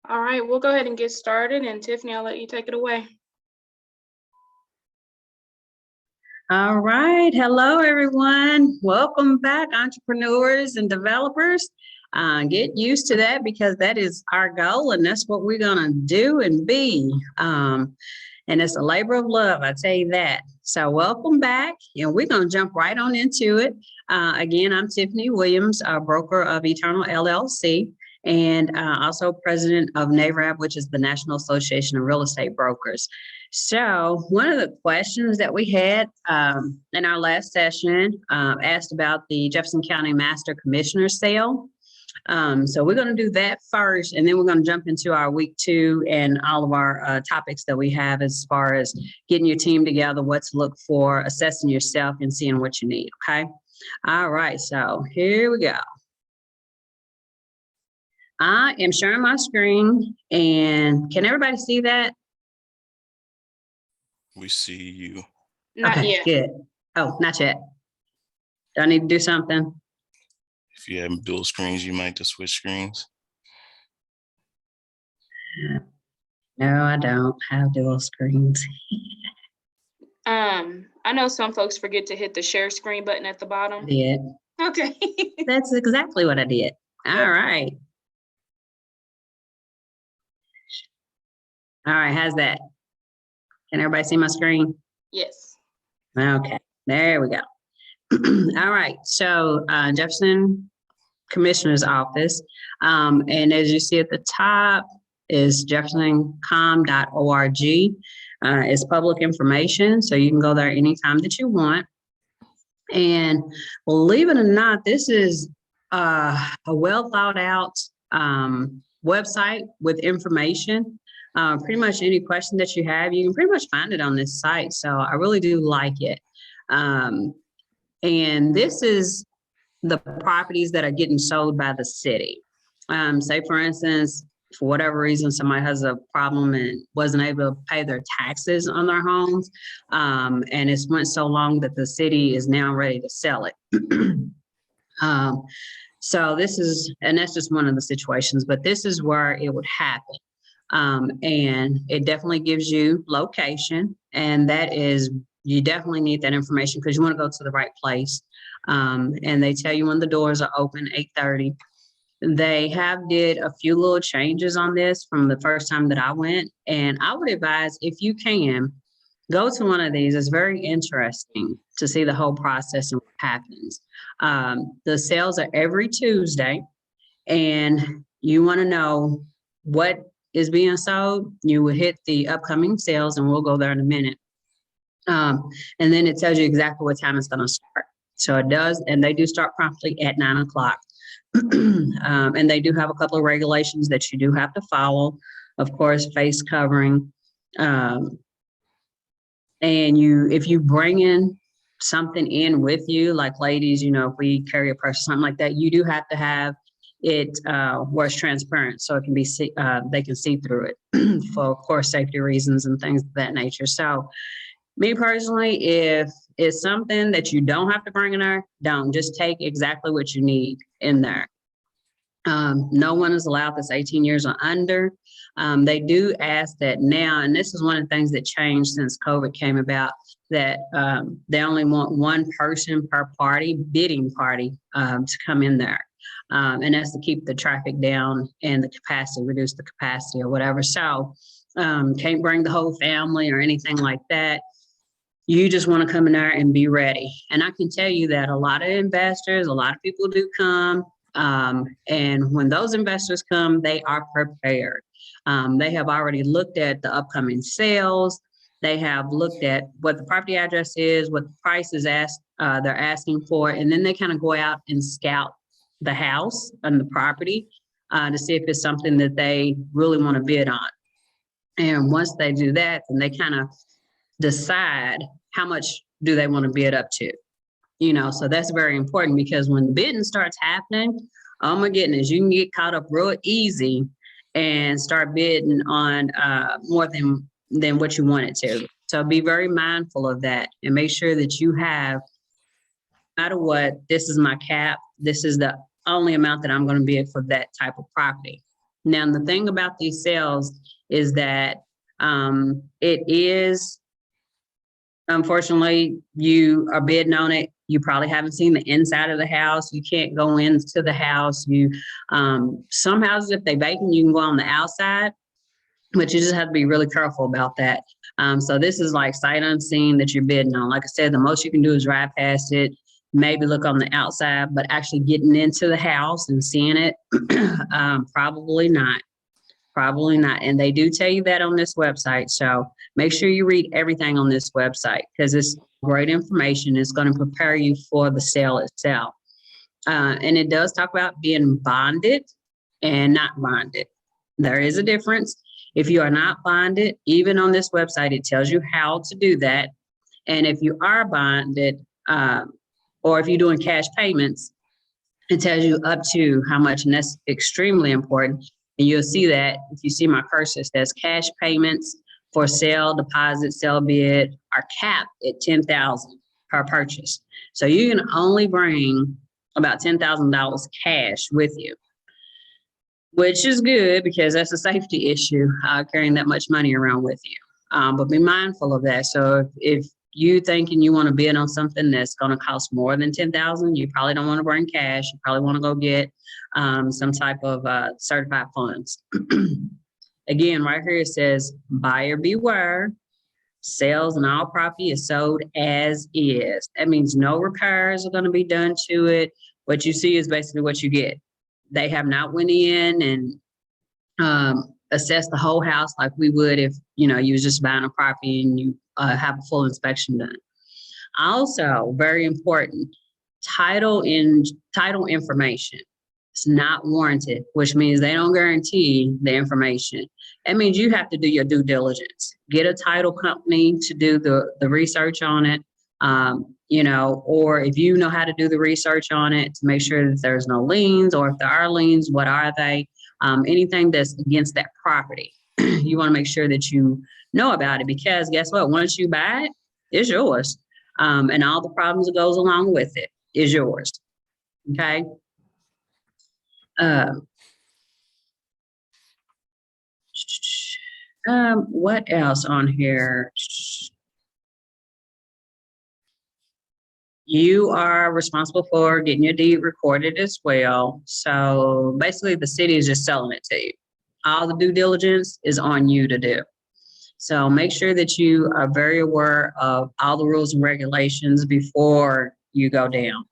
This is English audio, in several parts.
All right, we'll go ahead and get started, and Tiffany, I'll let you take it away. All right. Hello, everyone. Welcome back, entrepreneurs and developers. Get used to that because that is our goal and that's what we're going to do and be. And it's a labor of love, I tell you that. So welcome back, and we're going to jump right on into it. Again, I'm Tiffany Williams, broker of Eternal LLC, and also president of NAREB, which is the National Association of Real Estate Brokers. So one of the questions that we had in our last session asked about the Jefferson County Master Commissioner sale. So we're going to do that first, and then we're going to jump into our week 2 and all of our topics that we have as far as getting your team together, what to look for, assessing yourself, and seeing what you need. Okay. All right. So here we go. I am sharing my screen, and can everybody see that? We see you. Not okay, yet. Good. Oh, not yet. Do I need to do something? If you have dual screens, you might just switch screens. No, I don't have dual screens. I know some folks forget to hit the share screen button at the I bottom. did. Okay. That's exactly what I did. All right. All right, how's that? Can everybody see my screen? Yes. Okay, there we go. All right, so Jefferson Commissioner's Office, and as you see at the top is jeffersoncom.org. It's public information, so you can go there anytime that you want. And believe it or not, this is a well thought out website with information. Pretty much any question that you have, you can pretty much find it on this site. So I really do like it. And this is the properties that are getting sold by the city. Say, for instance, for whatever reason, somebody has a problem and wasn't able to pay their taxes on their homes. And it's went so long that the city is now ready to sell it. So this is, and that's just one of the situations, but this is where it would happen. And it definitely gives you location, and that is, you definitely need that information because you want to go to the right place. And they tell you when the doors are open, 8:30. They have did a few little changes on this from the first time that I went, and I would advise, if you can, go to one of these. It's very interesting to see the whole process and what happens. The sales are every Tuesday, and you want to know what is being sold. You will hit the upcoming sales, and we'll go there in a minute. And then it tells you exactly what time it's going to start. So it does, and they do start promptly at 9 o'clock. And they do have a couple of regulations that you do have to follow. Of course, face covering. And if you bring in something in with you, like ladies, you know, if we carry a purse or something like that, you do have to have it where it's transparent, so it can be they can see through it for, of course, safety reasons and things of that nature. So me personally, if it's something that you don't have to bring in there, don't. Just take exactly what you need in there. No one is allowed that's 18 years or under. They do ask that now, and this is one of the things that changed since COVID came about, that they only want one person per party, bidding party, to come in there. And that's to keep the traffic down and the capacity, reduce the capacity or whatever. So can't bring the whole family or anything like that. You just want to come in there and be ready. And I can tell you that a lot of investors, a lot of people do come. And when those investors come, they are prepared. They have already looked at the upcoming sales. They have looked at what the property address is, what the price is they're asking for, and then they kind of go out and scout the house and the property to see if it's something that they really want to bid on. And once they do that, then they kind of decide how much do they want to bid up to. You know, so that's very important, because when the bidding starts happening, oh my goodness, you can get caught up real easy and start bidding on more than what you wanted to. So be very mindful of that and make sure that you have, no matter what, this is my cap. This is the only amount that I'm going to bid for that type of property. Now, the thing about these sales is that it is, unfortunately, you are bidding on it. You probably haven't seen the inside of the house. You can't go into the house. Some houses, if they vacant, you can go on the outside, but you just have to be really careful about that. So this is like sight unseen that you're bidding on. Like I said, the most you can do is ride past it, maybe look on the outside, but actually getting into the house and seeing it, probably not. Probably not. And they do tell you that on this website. So make sure you read everything on this website because it's great information. It's going to prepare you for the sale itself. And it does talk about being bonded and not bonded. There is a difference. If you are not bonded, even on this website, it tells you how to do that. And if you are bonded, or if you're doing cash payments, it tells you up to how much, and that's extremely important. And you'll see that if you see my cursor, it says cash payments for sale, deposit, sale bid are capped at $10,000 per purchase. So you can only bring about $10,000 cash with you, which is good because that's a safety issue, carrying that much money around with you. But be mindful of that. So if you thinking you want to bid on something that's going to cost more than $10,000, you probably don't want to bring cash. You probably want to go get some type of certified funds. Again, right here it says buyer beware. Sales and all property is sold as is. That means no repairs are going to be done to it. What you see is basically what you get. They have not went in and assessed the whole house like we would if you was just buying a property and you have a full inspection done. Also, very important, title information. It's not warranted, which means they don't guarantee the information. That means you have to do your due diligence. Get a title company to do the research on it, or if you know how to do the research on it to make sure that there's no liens, or if there are liens, what are they? Anything that's against that property, you want to make sure that you know about it because guess what? Once you buy it, it's yours. And all the problems that goes along with it is yours. Okay. What else on here? You are responsible for getting your deed recorded as well. So basically the city is just selling it to you. All the due diligence is on you to do. So make sure that you are very aware of all the rules and regulations before you go down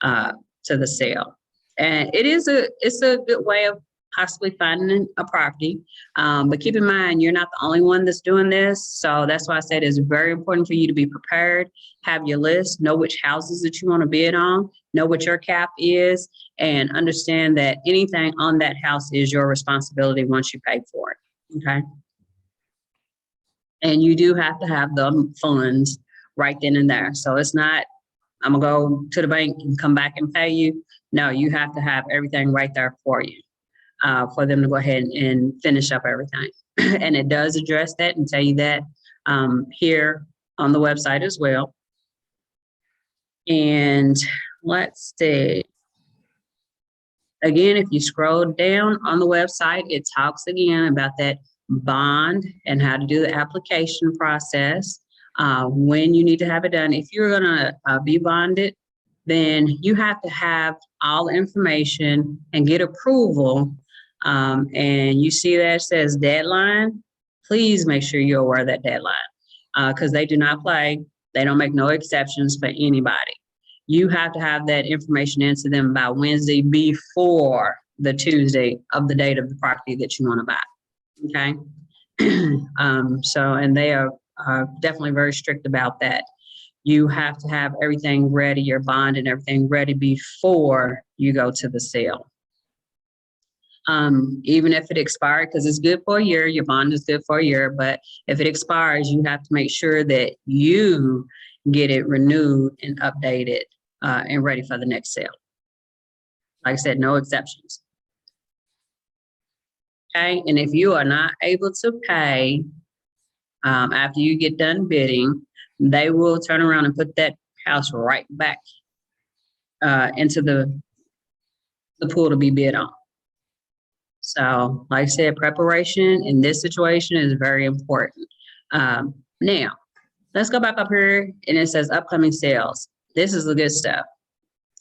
to the sale. And it's a good way of possibly finding a property. But keep in mind, you're not the only one that's doing this. So that's why I said it's very important for you to be prepared, have your list, know which houses that you want to bid on, know what your cap is, and understand that anything on that house is your responsibility once you pay for it. Okay. And you do have to have the funds right then and there. So it's not, I'm gonna go to the bank and come back and pay you. No, you have to have everything right there for you, for them to go ahead and finish up everything. And it does address that and tell you that here on the website as well. And let's see. Again, if you scroll down on the website, it talks again about that bond and how to do the application process, when you need to have it done. If you're gonna be bonded, then you have to have all the information and get approval. And you see that it says deadline, please make sure you're aware of that deadline because they do not play. They don't make no exceptions for anybody. You have to have that information into them by Wednesday before the Tuesday of the date of the property that you want to buy. Okay. And they are definitely very strict about that. You have to have everything ready, your bond and everything ready before you go to the sale. Even if it expired, because it's good for a year, your bond is good for a year, but if it expires, you have to make sure that you get it renewed and updated and ready for the next sale. Like I said, no exceptions. Okay, and if you are not able to pay after you get done bidding, they will turn around and put that house right back into the pool to be bid on. So like I said, preparation in this situation is very important. Now, let's go back up here and it says upcoming sales. This is the good stuff.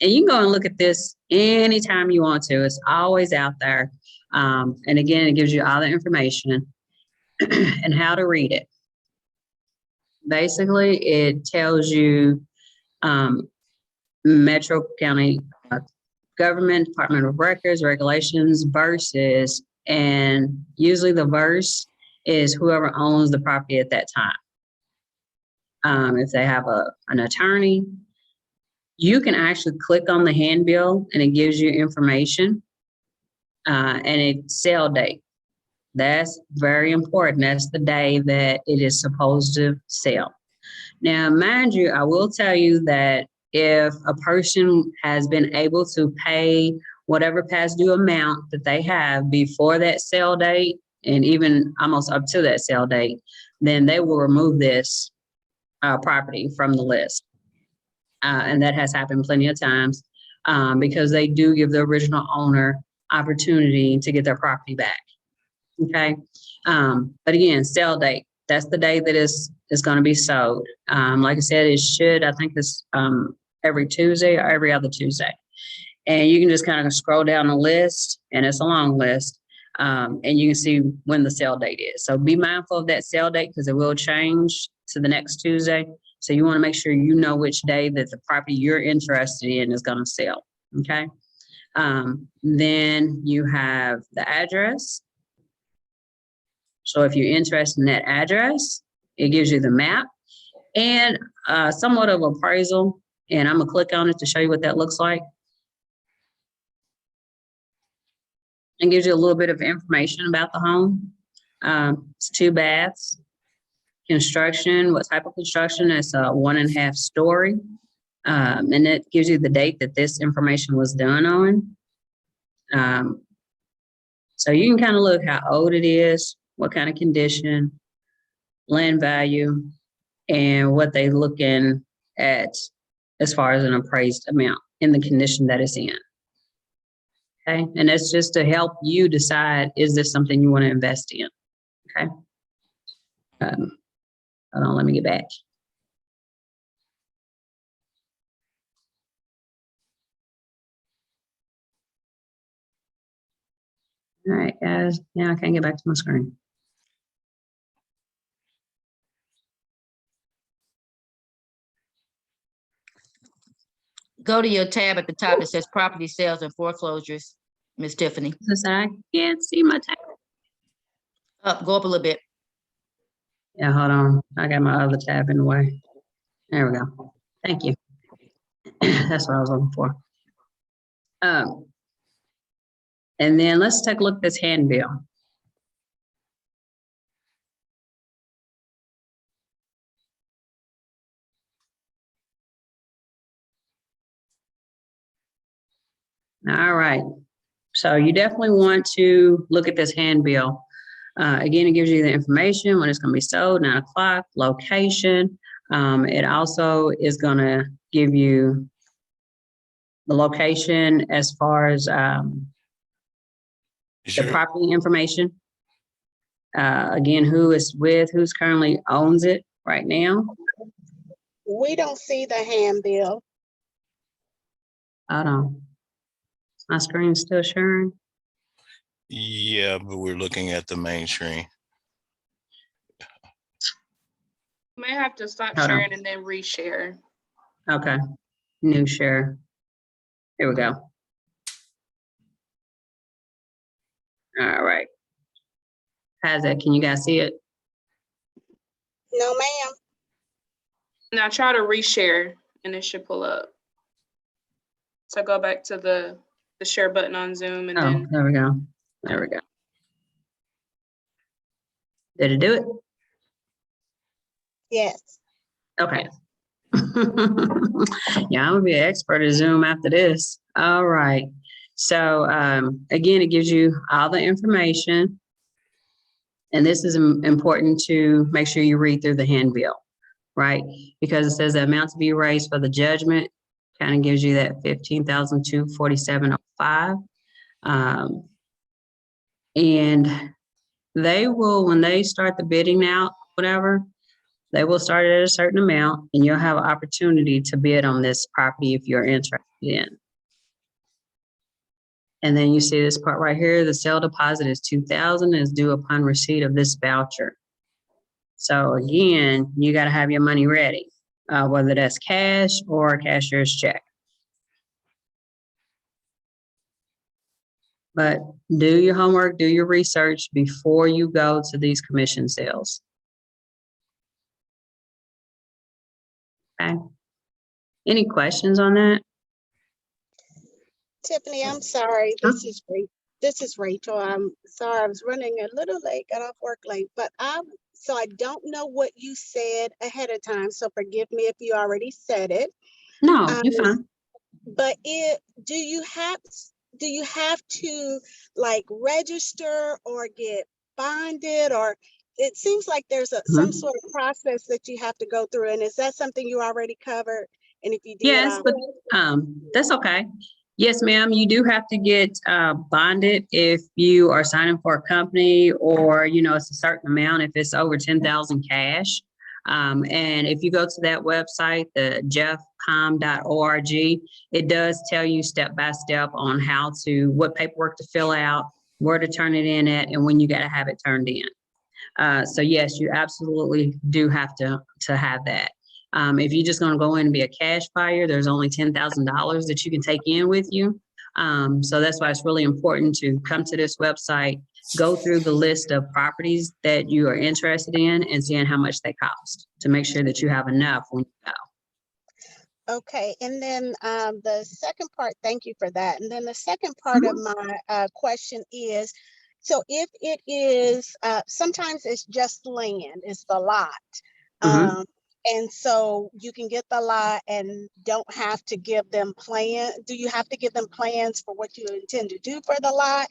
And you can go and look at this anytime you want to. It's always out there. And again, it gives you all the information and how to read it. Basically, it tells you Metro County government, Department of Records, regulations, versus, and usually the verse is whoever owns the property at that time. If they have an attorney, you can actually click on the handbill and it gives you information and a sale date. That's very important. That's the day that it is supposed to sell. Now, mind you, I will tell you that if a person has been able to pay whatever past due amount that they have before that sale date, and even almost up to that sale date, then they will remove this property from the list. And that has happened plenty of times because they do give the original owner opportunity to get their property back. Okay. But again, sale date, that's the day that is going to be sold. Like I said, it should, I think it's every Tuesday or every other Tuesday. And you can just kind of scroll down the list, and it's a long list. And you can see when the sale date is. So be mindful of that sale date because it will change to the next Tuesday. So you want to make sure you know which day that the property you're interested in is going to sell. Okay. Then you have the address. So if you're interested in that address, it gives you the map and somewhat of appraisal. And I'm gonna click on it to show you what that looks like. And gives you a little bit of information about the home. It's 2 baths. Construction, what type of construction? It's a 1.5 story. And it gives you the date that this information was done on. So you can kind of look how old it is, what kind of condition, land value, and what they looking at as far as an appraised amount in the condition that it's in. Okay, and that's just to help you decide, is this something you want to invest in? Okay. Hold on, let me get back. All right, guys, now I can't get back to my screen. Go to your tab at the top. It says property sales and foreclosures, Miss Tiffany. I can't see my tab. Up, go up a little bit. Yeah, hold on. I got my other tab in the way. There we go. Thank you. That's what I was looking for. And then let's take a look at this handbill. All right. So you definitely want to look at this handbill. Again, it gives you the information when it's going to be sold, 9 o'clock, location. It also is going to give you the location as far as the property information. Again, who is with, who's currently owns it right now. We don't see the handbill. Hold on. My screen's still sharing. Yeah, but we're looking at the main screen. You may have to stop Hold on. sharing and then reshare. Okay. New share. Here we go. All right. How's that? Can you guys see it? No, ma'am. Now try to reshare and it should pull up. So go back to the share button on Zoom and Oh, then there we go. There we go. Did it do it? Yes. Okay. Yeah, I'm gonna be an expert at Zoom after this. All right. So again, it gives you all the information. And this is important to make sure you read through the handbill, right? Because it says the amount to be raised for the judgment kind of gives you that $15,247.05. And they will, when they start the bidding out, whatever, they will start at a certain amount and you'll have an opportunity to bid on this property if you're interested in. And then you see this part right here, the sale deposit is $2,000 is due upon receipt of this voucher. So again, you got to have your money ready, whether that's cash or a cashier's check. But do your homework, do your research before you go to these commission sales. Okay. Any questions on that? Tiffany, I'm sorry. This is Rachel. I'm sorry. I was running a little late, got off work late, but I don't know what you said ahead of time. So forgive me if you already said it. No, you're fine. But do you have to like register or get bonded, or it seems like there's some sort of process that you have to go through? And is that something you already covered? And if you did, yes, but that's okay. Yes, ma'am, you do have to get bonded if you are signing for a company, or, you know, it's a certain amount if it's over 10,000 cash. And if you go to that website, the jeffcom.org, it does tell you step by step on what paperwork to fill out, where to turn it in at, and when you got to have it turned in. So yes, you absolutely do have to have that. If you're just going to go in and be a cash buyer, there's only $10,000 that you can take in with you. So that's why it's really important to come to this website, go through the list of properties that you are interested in and seeing how much they cost to make sure that you have enough when you go. Okay, and then the second part, thank you for that. And then the second part of my question is, so if it is, sometimes it's just land, it's the lot. And so you can get the lot and don't have to give them do you have to give them plans for what you intend to do for the lot?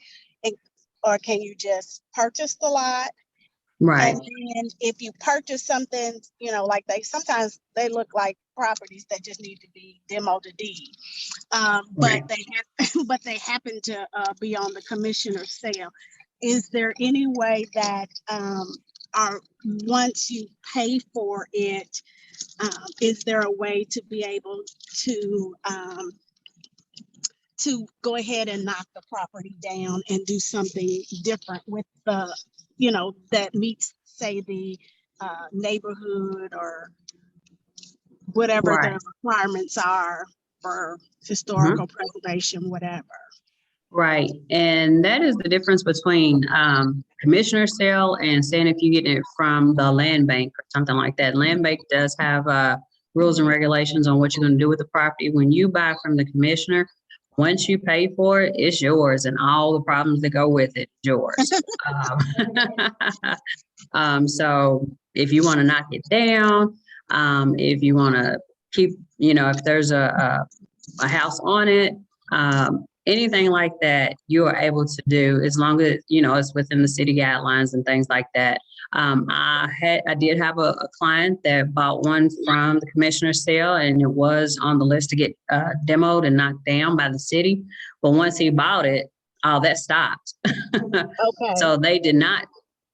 Or can you just purchase the lot? Right. And then if you purchase something, you know, like sometimes they look like properties that just need to be demoed to deed. But they happen to be on the commissioner's sale. Is there any way that once you pay for it, is there a way to be able to go ahead and knock the property down and do something different with the, you know, that meets, say, the neighborhood or whatever the requirements are for historical preservation, whatever? Right. And that is the difference between commissioner sale and saying if you get it from the land bank or something like that. Land bank does have rules and regulations on what you're going to do with the property. When you buy from the commissioner, once you pay for it, it's yours, and all the problems that go with it, yours. So if you want to knock it down, if you want to keep, you know, if there's a house on it, anything like that, you are able to do as long as, you know, it's within the city guidelines and things like that. I did have a client that bought one from the commissioner's sale, and it was on the list to get demoed and knocked down by the city. But once he bought it, all that stopped. Okay. So they did not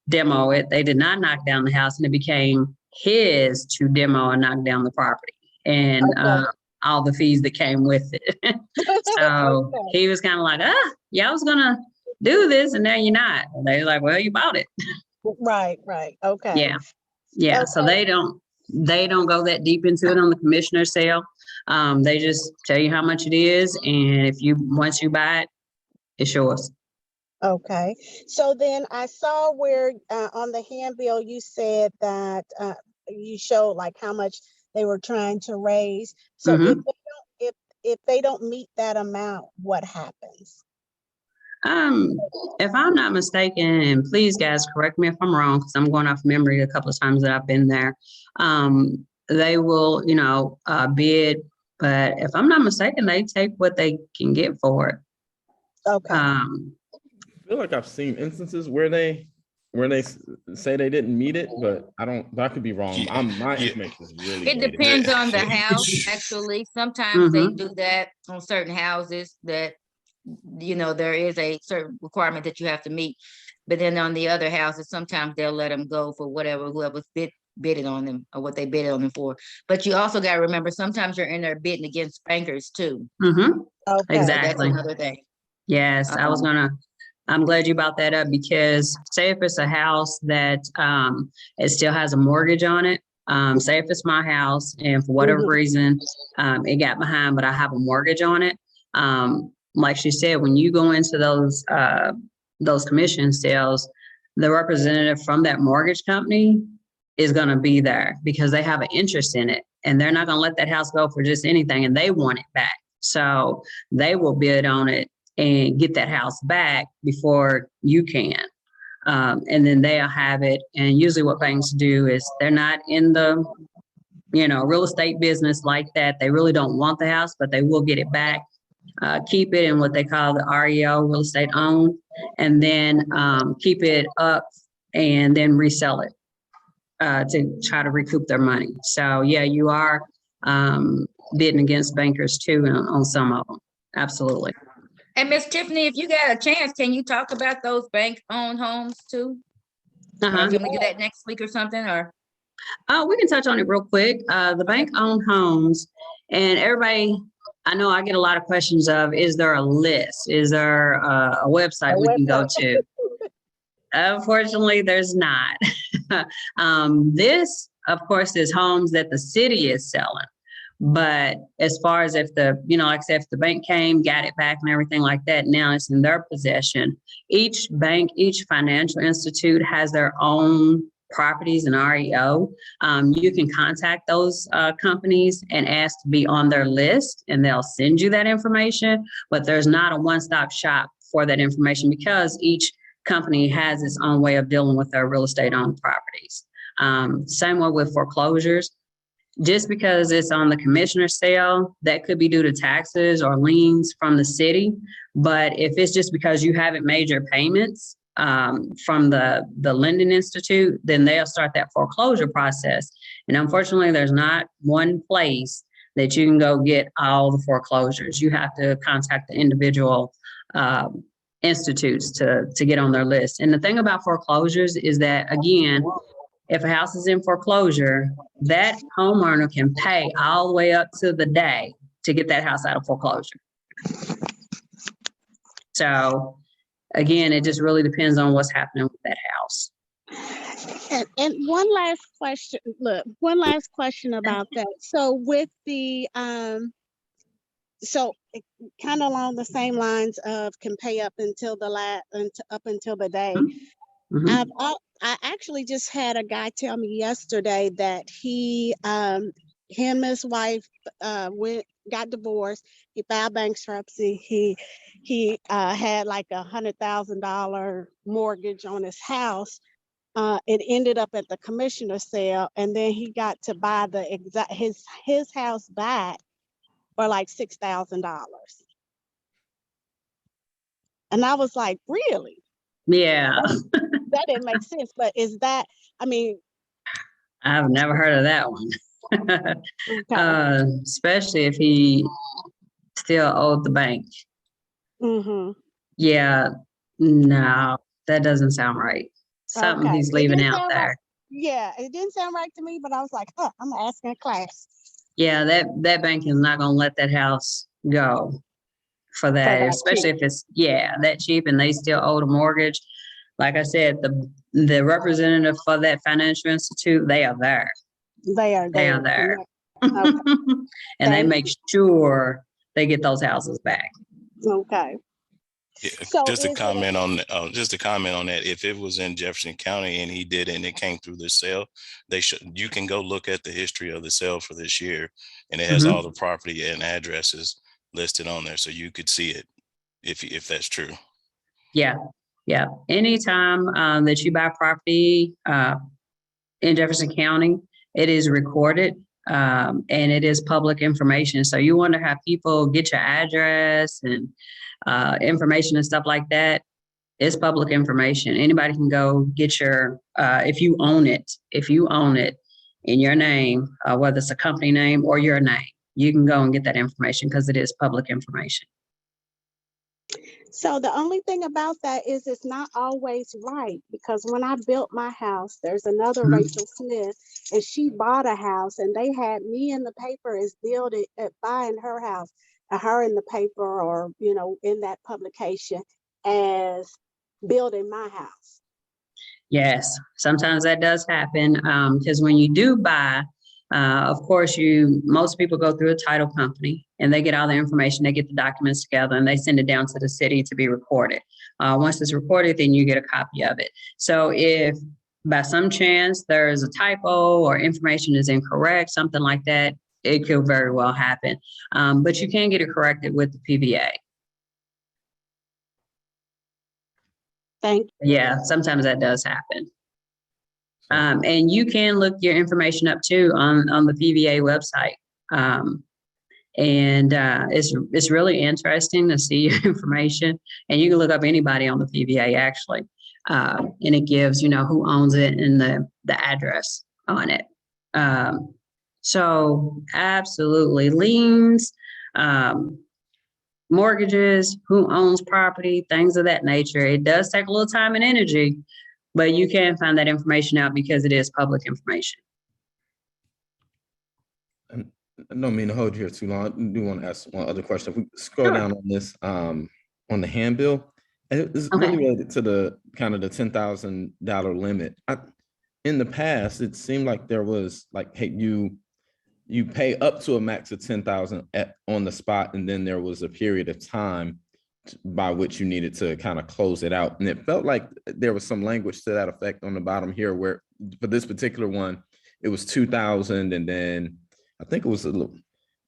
demo it. They did not knock down the house, and it became his to demo and knock down the property. And all the fees that came with it. So he was kind of like, yeah, I was gonna do this and now you're not. And they were like, well, you bought it. Right. Okay. Yeah. Okay. So they don't go that deep into it on the commissioner sale. They just tell you how much it is, and once you buy it, it's yours. Okay. So then I saw where on the handbill you said that you showed like how much they were trying to raise. So if they don't meet that amount, what happens? If I'm not mistaken, and please guys correct me if I'm wrong, because I'm going off memory a couple of times that I've been there. They will, you know, bid, but if I'm not mistaken, they take what they can get for it. Okay. I feel like I've seen instances where they say they didn't meet it, but that could be wrong. My information is really It dated. depends on the house, actually. Sometimes they do that on certain houses that you know, there is a certain requirement that you have to meet. But then on the other houses, sometimes they'll let them go for whatever, whoever's bidding on them or what they bid on them for. But you also got to remember, sometimes you're in there bidding against bankers too. Mm-hmm. Okay. That's Exactly. another thing. Yes, I'm glad you brought that up because say if it's a house that it still has a mortgage on it, say if it's my house and for whatever reason it got behind, but I have a mortgage on it. Like she said, when you go into those commission sales, the representative from that mortgage company is going to be there because they have an interest in it and they're not going to let that house go for just anything and they want it back. So they will bid on it and get that house back before you can. And then they'll have it. And usually what banks do is they're not in the, real estate business like that. They really don't want the house, but they will get it back, keep it in what they call the REO, real estate owned, and then keep it up and then resell it to try to recoup their money. So yeah, you are bidding against bankers too on some of them. Absolutely. And Miss Tiffany, if you got a chance, can you talk about those bank-owned homes too? Uh-huh. Can we do that next week or something? Or we can touch on it real quick. The bank-owned homes, and everybody, I know I get a lot of questions of, is there a list? Is there a website we can go to? Unfortunately, there's not. This, of course, is homes that the city is selling. But as far as if the, like I said, if the bank came, got it back and everything like that, now it's in their possession. Each bank, each financial institute has their own properties and REO. You can contact those companies and ask to be on their list and they'll send you that information. But there's not a one-stop shop for that information because each company has its own way of dealing with their real estate owned properties. Same way with foreclosures. Just because it's on the commissioner's sale, that could be due to taxes or liens from the city. But if it's just because you haven't made your payments from the lending institute, then they'll start that foreclosure process. And unfortunately, there's not one place that you can go get all the foreclosures. You have to contact the individual institutes to get on their list. And the thing about foreclosures is that, again, if a house is in foreclosure, that homeowner can pay all the way up to the day to get that house out of foreclosure. So again, it just really depends on what's happening with that house. And one last question about that. So with the, so kind of along the same lines of can pay up until the day. Mm-hmm. I actually just had a guy tell me yesterday that him and his wife got divorced. He filed bankruptcy. He had like $100,000 mortgage on his house. It ended up at the commissioner's sale, and then he got to buy his house back for like $6,000. And I was like, really? Yeah. That didn't make sense. But is that, I've never heard of that one. Okay. Especially if he still owed the bank. Mm-hmm. Yeah, no, that doesn't sound right. Something Okay. he's It leaving didn't out sound there. right. Yeah, it didn't sound right to me, but I was like, I'm asking a class. Yeah, that bank is not gonna let that house go for that, that especially cheap. if it's that cheap and they still owe the mortgage. Like I said, the representative for that financial institute, they are there. They are They there. are there. Okay. And they make sure they get those houses back. Okay. Yeah, So just to is comment on that, if it was in Jefferson County and he did it and it came through the sale, you can go look at the history of the sale for this year, and it has all the property and addresses listed on there, so you could see it if that's true. Yeah. Anytime that you buy property in Jefferson County, it is recorded and it is public information. So you wonder how people get your address and information and stuff like that. It's public information. Anybody can go get your, if you own it in your name, whether it's a company name or your name, you can go and get that information because it is public information. So the only thing about that is it's not always right, because when I built my house, there's another Mhm. Rachel Smith, and she bought a house, and they had me in the paper as building, buying her house, her in the paper, or in that publication as building my house. Yes, sometimes that does happen, because when you do buy, of course, most people go through a title company and they get all the information, they get the documents together and they send it down to the city to be recorded. Once it's recorded, then you get a copy of it. So if by some chance there's a typo or information is incorrect, something like that, it could very well happen. But you can get it corrected with the PVA. Thank Yeah, sometimes that does happen. And you can look your information up too on the PVA website. It's really interesting to see your information, and you can look up anybody on the PVA actually. And it gives, who owns it and the address on it. So absolutely, liens, mortgages, who owns property, things of that nature. It does take a little time and energy, but you can find that information out because it is public information. I don't mean to hold you here too long. I do want to ask one other question. If we scroll Sure. down on this, on the handbill, it's Okay. really related to the kind of the $10,000 limit. In the past, it seemed like there was like, hey, you pay up to a max of 10,000 on the spot, and then there was a period of time by which you needed to kind of close it out. And it felt like there was some language to that effect on the bottom here, where for this particular one, it was 2,000, and then I think it was a little,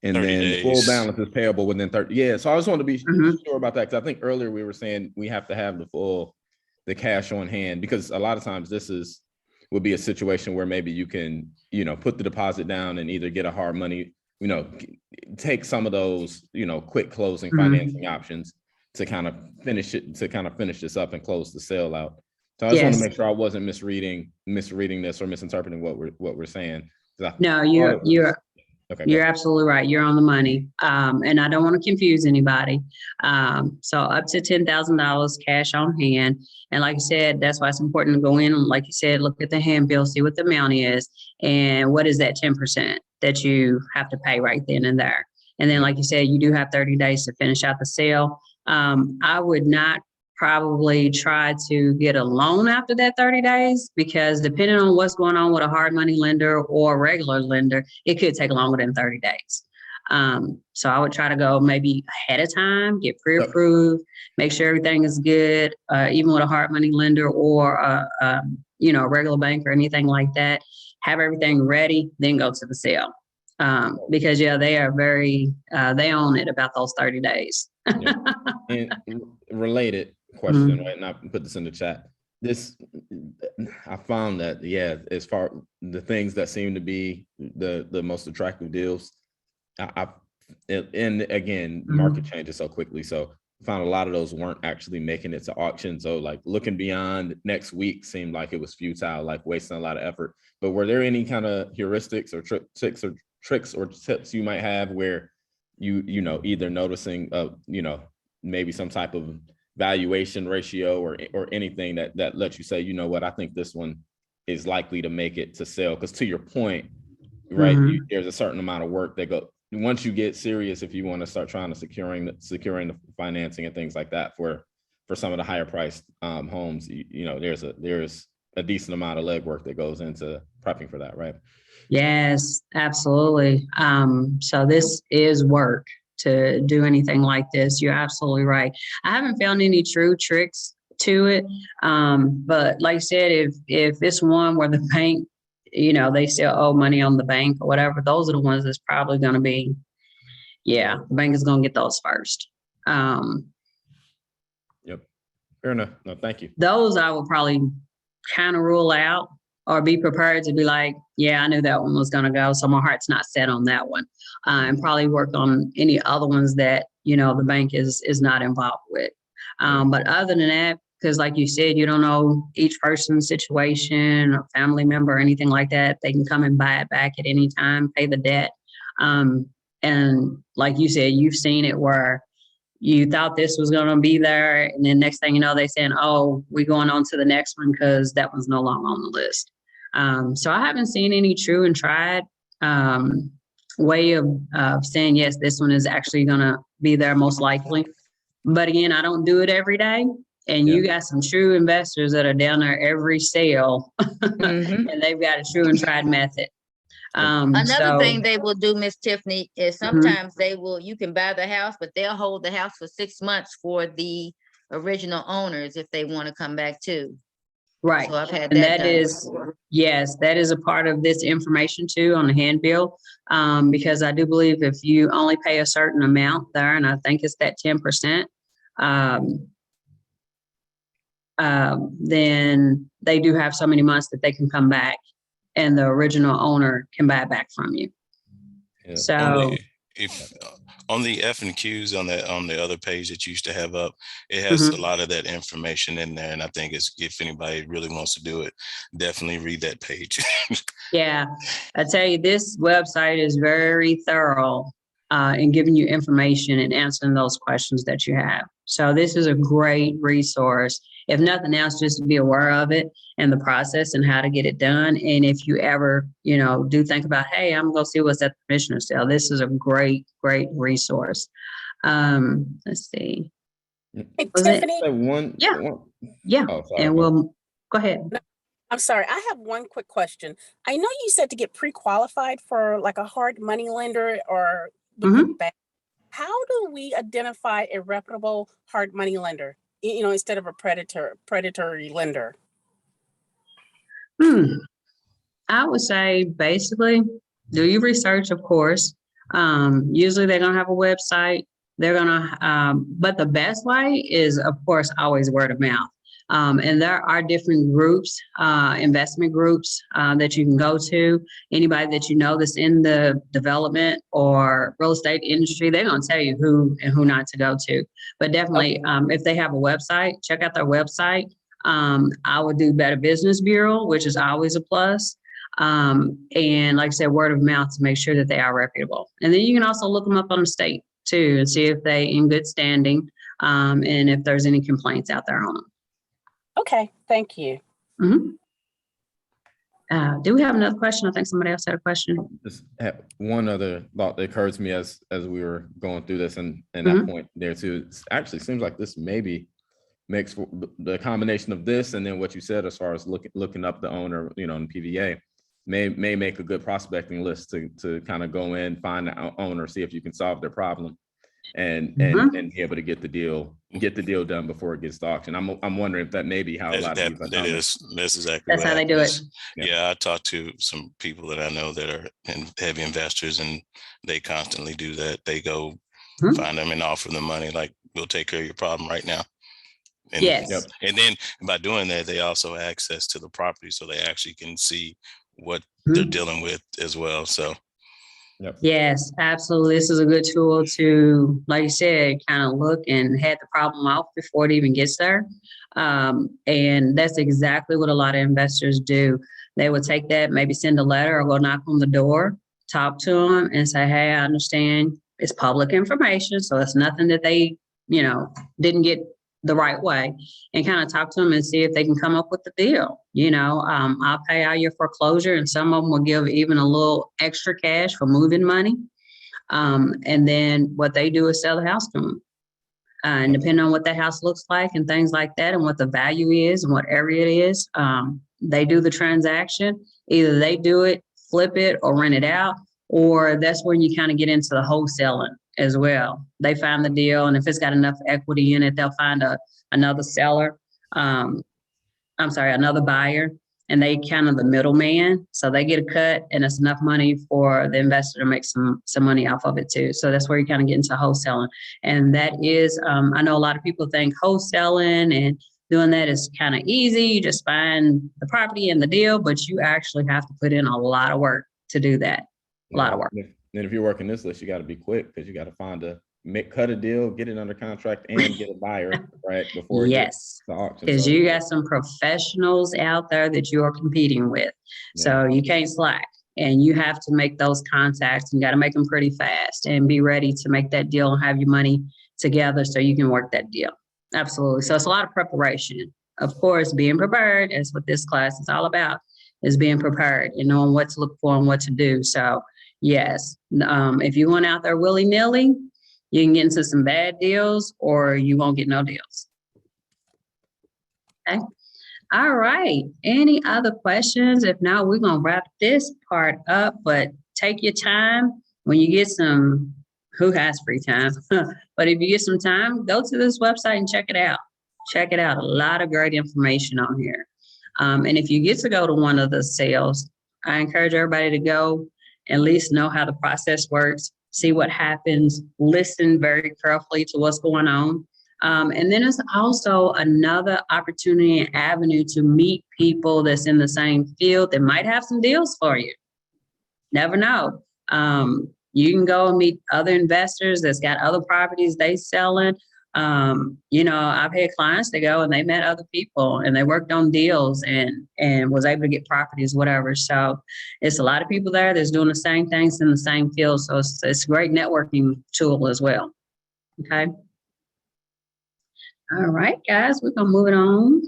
and 30 then days. full balance is payable within 30. Yeah. So I just want to be Mhm. sure about that, because I think earlier we were saying we have to have the cash on hand, because a lot of times this would be a situation where maybe you can, put the deposit down and either get a hard money, take some of those, quick closing Mhm. financing options to kind of finish this up and close the sale out. So I just want to Yes. make sure I wasn't misreading this or misinterpreting what we're saying. No, you're Okay. You're absolutely right. You're on the money. And I don't want to confuse anybody. So up to $10,000 cash on hand. And like I said, that's why it's important to go in and, like you said, look at the handbill, see what the amount is, and what is that 10% that you have to pay right then and there. And then, like you said, you do have 30 days to finish out the sale. I would not probably try to get a loan after that 30 days, because depending on what's going on with a hard money lender or a regular lender, it could take longer than 30 days. So I would try to go maybe ahead of time, get pre-approved, make sure everything is good, even with a hard money lender or a regular bank or anything like that. Have everything ready, then go to the sale. Because they are they own it about those 30 days. Yeah. And related question, right? And I put this in the chat. I found that, as far the things that seem to be the most attractive deals, and again, market changes so quickly. So I found a lot of those weren't actually making it to auction. So like looking beyond next week seemed like it was futile, like wasting a lot of effort. But were there any kind of heuristics or tricks or tips you might have where you either noticing maybe some type of valuation ratio or anything that lets you say, what, I think this one is likely to make it to sell? Because to your point, right, there's a certain amount of work that go once you get serious, if you want to start trying to securing the financing and things like that for some of the higher priced homes, there's a decent amount of legwork that goes into prepping for that, right? Yes, absolutely. So this is work to do anything like this. You're absolutely right. I haven't found any true tricks to it. But like I said, if it's one where the bank, they still owe money on the bank or whatever, those are the ones that's probably going to be, the bank is going to get those first. Yep. Fair enough. No, thank you. Those I would probably kind of rule out, or be prepared to be like, I knew that one was going to go, so my heart's not set on that one. And probably work on any other ones that, the bank is not involved with. But other than that, because like you said, you don't know each person's situation or family member or anything like that. They can come and buy it back at any time, pay the debt. And like you said, you've seen it where you thought this was going to be there, and then next thing you know, they saying, "Oh, we're going on to the next one because that one's no longer on the list." So I haven't seen any true and tried way of saying yes, this one is actually going to be there most likely. But again, I don't do it every day. And you got some true investors that are down there every sale, and they've got a true and tried method. Another thing they will do, Miss Tiffany, is sometimes you can buy the house, but they'll hold the house for 6 months for the original owners if they want to come back too. Right. So I've had And that that done is, before. yes, that is a part of this information too on the handbill. Because I do believe if you only pay a certain amount there, and I think it's that 10%, then they do have so many months that they can come back and the original owner can buy it back from you. Yeah. So If on the F and Qs on the other page that you used to have up, it has a lot of that information in there. And I think if anybody really wants to do it, definitely read that page. yeah, I tell you, this website is very thorough in giving you information and answering those questions that you have. So this is a great resource. If nothing else, just to be aware of it and the process and how to get it done. And if you ever, do think about, hey, I'm going to see what's at the commissioner's sale, this is a great, great resource. Let's see. Hey, Was Tiffany, Yeah. Oh, sorry. And we'll go ahead. I'm sorry. I have one quick question. I know you said to get pre-qualified for like a hard money lender or with the bank. How do we identify a reputable hard money lender, instead of a predatory lender? I would say basically do your research, of course. Usually they're gonna have a website. They're gonna, but the best way is, of course, always word of mouth. And there are different groups, investment groups that you can go to. Anybody that you know that's in the development or real estate industry, they're going to tell you who and who not to go to. But definitely, if they have a website, check out their website. I would do Better Business Bureau, which is always a plus. And like I said, word of mouth to make sure that they are reputable. And then you can also look them up on the state too and see if they in good standing and if there's any complaints out there on them. Okay, thank you. Do we have another question? I think somebody else had a question. Just have one other thought that occurred to me as we were going through this and that point there too. It actually seems like this maybe makes the combination of this and then what you said as far as looking up the owner, in PVA may make a good prospecting list to kind of go in, find the owner, see if you can solve their problem and be able to get the deal done before it gets to auction. I'm wondering if that may be how a lot of that's exactly that's how they do it. Yeah, I talked to some people that I know that are heavy investors, and they constantly do that. They go find them and offer them money, like, we'll take care of your problem right now. And, yes. And then by doing that, they also have access to the property, so they actually can see what they're dealing with as well. So. Yep. Yes, absolutely. This is a good tool to, like you said, kind of look and head the problem off before it even gets there. And that's exactly what a lot of investors do. They would take that, maybe send a letter or go knock on the door, talk to them and say, hey, I understand it's public information. So it's nothing that they, didn't get the right way, and kind of talk to them and see if they can come up with the deal. I'll pay out your foreclosure, and some of them will give even a little extra cash for moving money. And then what they do is sell the house to them. And depending on what the house looks like and things like that, and what the value is and what area it is, they do the transaction. Either they do it, flip it, or rent it out, or that's when you kind of get into the wholesaling as well. They find the deal, and if it's got enough equity in it, they'll find another seller. Another buyer, and they kind of the middleman. So they get a cut, and it's enough money for the investor to make some money off of it too. So that's where you kind of get into wholesaling. And that is, I know a lot of people think wholesaling and doing that is kind of easy. You just find the property and the deal, but you actually have to put in a lot of work to do that. A lot of work. And if you're working this list, you got to be quick because you got to cut a deal, get it under contract, and get a buyer right before it gets to auction. Because you got some professionals out there that you are competing with. So you can't slack, and you have to make those contacts, and got to make them pretty fast and be ready to make that deal and have your money together so you can work that deal. Absolutely. So it's a lot of preparation. Of course, being prepared is what this class is all about, is being prepared and knowing what to look for and what to do. So yes, if you went out there willy-nilly, you can get into some bad deals or you won't get no deals. Okay. All right. Any other questions? If not, we're going to wrap this part up, but take your time when you get some, who has free time? But if you get some time, go to this website and check it out. Check it out. A lot of great information on here. And if you get to go to one of the sales, I encourage everybody to go at least know how the process works, see what happens, listen very carefully to what's going on. And then it's also another opportunity and avenue to meet people that's in the same field that might have some deals for you. Never know. You can go and meet other investors that's got other properties they selling. I've had clients that go and they met other people and they worked on deals and was able to get properties, whatever. So it's a lot of people there that's doing the same things in the same field. So it's a great networking tool as well. Okay. All right, guys, we're gonna move it on.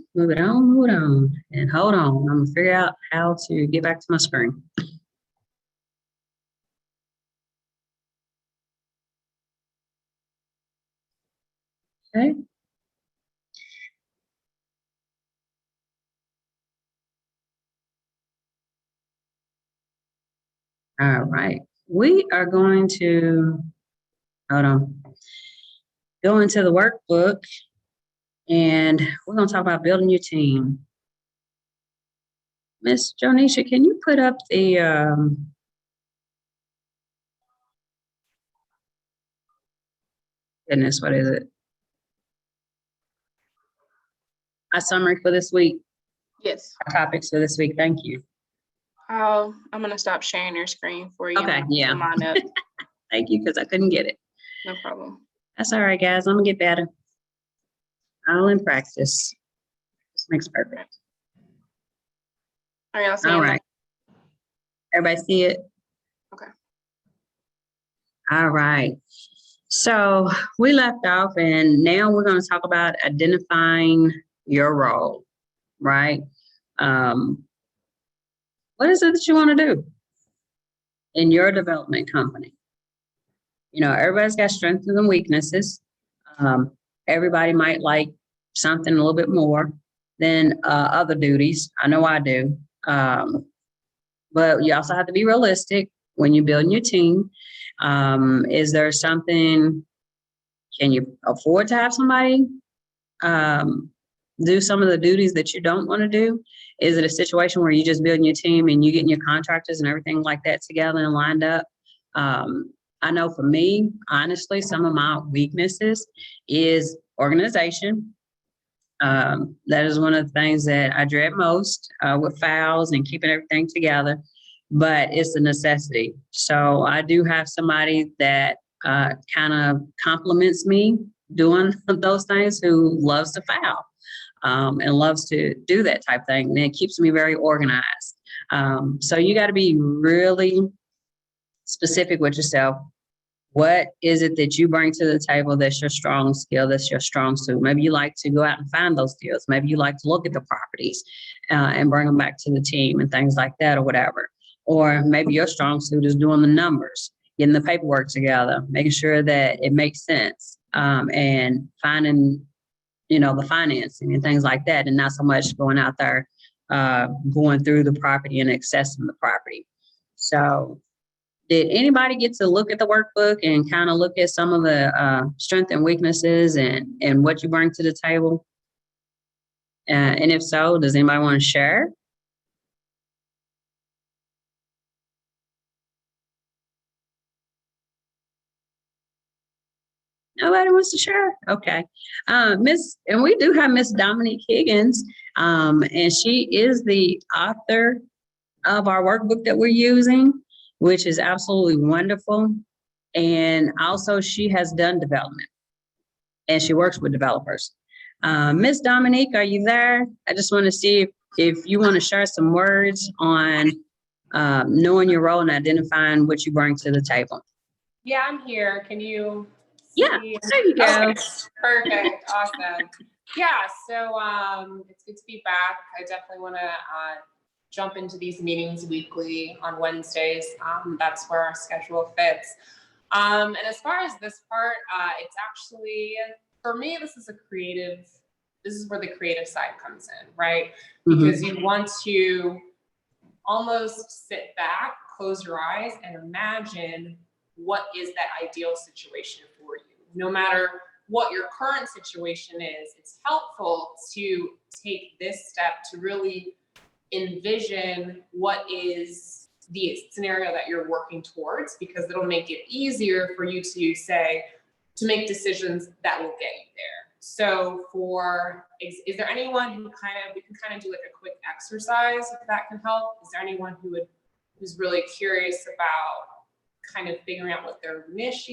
And hold on, I'm gonna figure out how to get back to my screen. Okay. All right, we are going to, hold on, go into the workbook and we're gonna talk about building your team. Miss Jonisha, can you put up the, goodness, what is it? A summary for this week, Yes. our topics for this week, thank you. I'm gonna stop sharing your screen for you. Okay, yeah. Pull mine up. Thank you, because I couldn't get it. No problem. That's all right, guys. I'm gonna get better. All in practice. This makes perfect. Are y'all seeing All that? right. Everybody see it? Okay. All right. So we left off and now we're going to talk about identifying your role, right? What is it that you want to do in your development company? Everybody's got strengths and weaknesses. Everybody might like something a little bit more than other duties. I know I do. But you also have to be realistic when you're building your team. Is there something, can you afford to have somebody do some of the duties that you don't want to do? Is it a situation where you're just building your team and you getting your contractors and everything like that together and lined up? I know for me, honestly, some of my weaknesses is organization. That is one of the things that I dread most with files and keeping everything together, but it's a necessity. So I do have somebody that kind of compliments me doing those things, who loves to file and loves to do that type of thing. And it keeps me very organized. So you got to be really specific with yourself. What is it that you bring to the table that's your strong skill, that's your strong suit? Maybe you like to go out and find those deals. Maybe you like to look at the properties and bring them back to the team and things like that or whatever. Or maybe your strong suit is doing the numbers, getting the paperwork together, making sure that it makes sense, and finding, the financing and things like that, and not so much going out there, going through the property and accessing the property. So did anybody get to look at the workbook and kind of look at some of the strengths and weaknesses and what you bring to the table? And if so, does anybody want to share? Nobody wants to share? Okay. And we do have Miss Dominque Higgins, and she is the author of our workbook that we're using, which is absolutely wonderful. And also she has done development and she works with developers. Miss Dominque, are you there? I just want to see if you want to share some words on knowing your role and identifying what you bring to the table. Yeah, I'm here. Can you Yeah, see. there you go. Okay, perfect, awesome. Yeah, so it's good to be back. I definitely want to jump into these meetings weekly on Wednesdays. That's where our schedule fits. And as far as this part, it's actually, for me, this is where the creative side comes in, right? Because you want to almost sit back, close your eyes, and imagine what is that ideal situation for you. No matter what your current situation is, it's helpful to take this step to really envision what is the scenario that you're working towards, because it'll make it easier for you to make decisions that will get you there. So is there anyone who we can kind of do like a quick exercise if that can help? Is there anyone who's really curious about kind of figuring out what their niche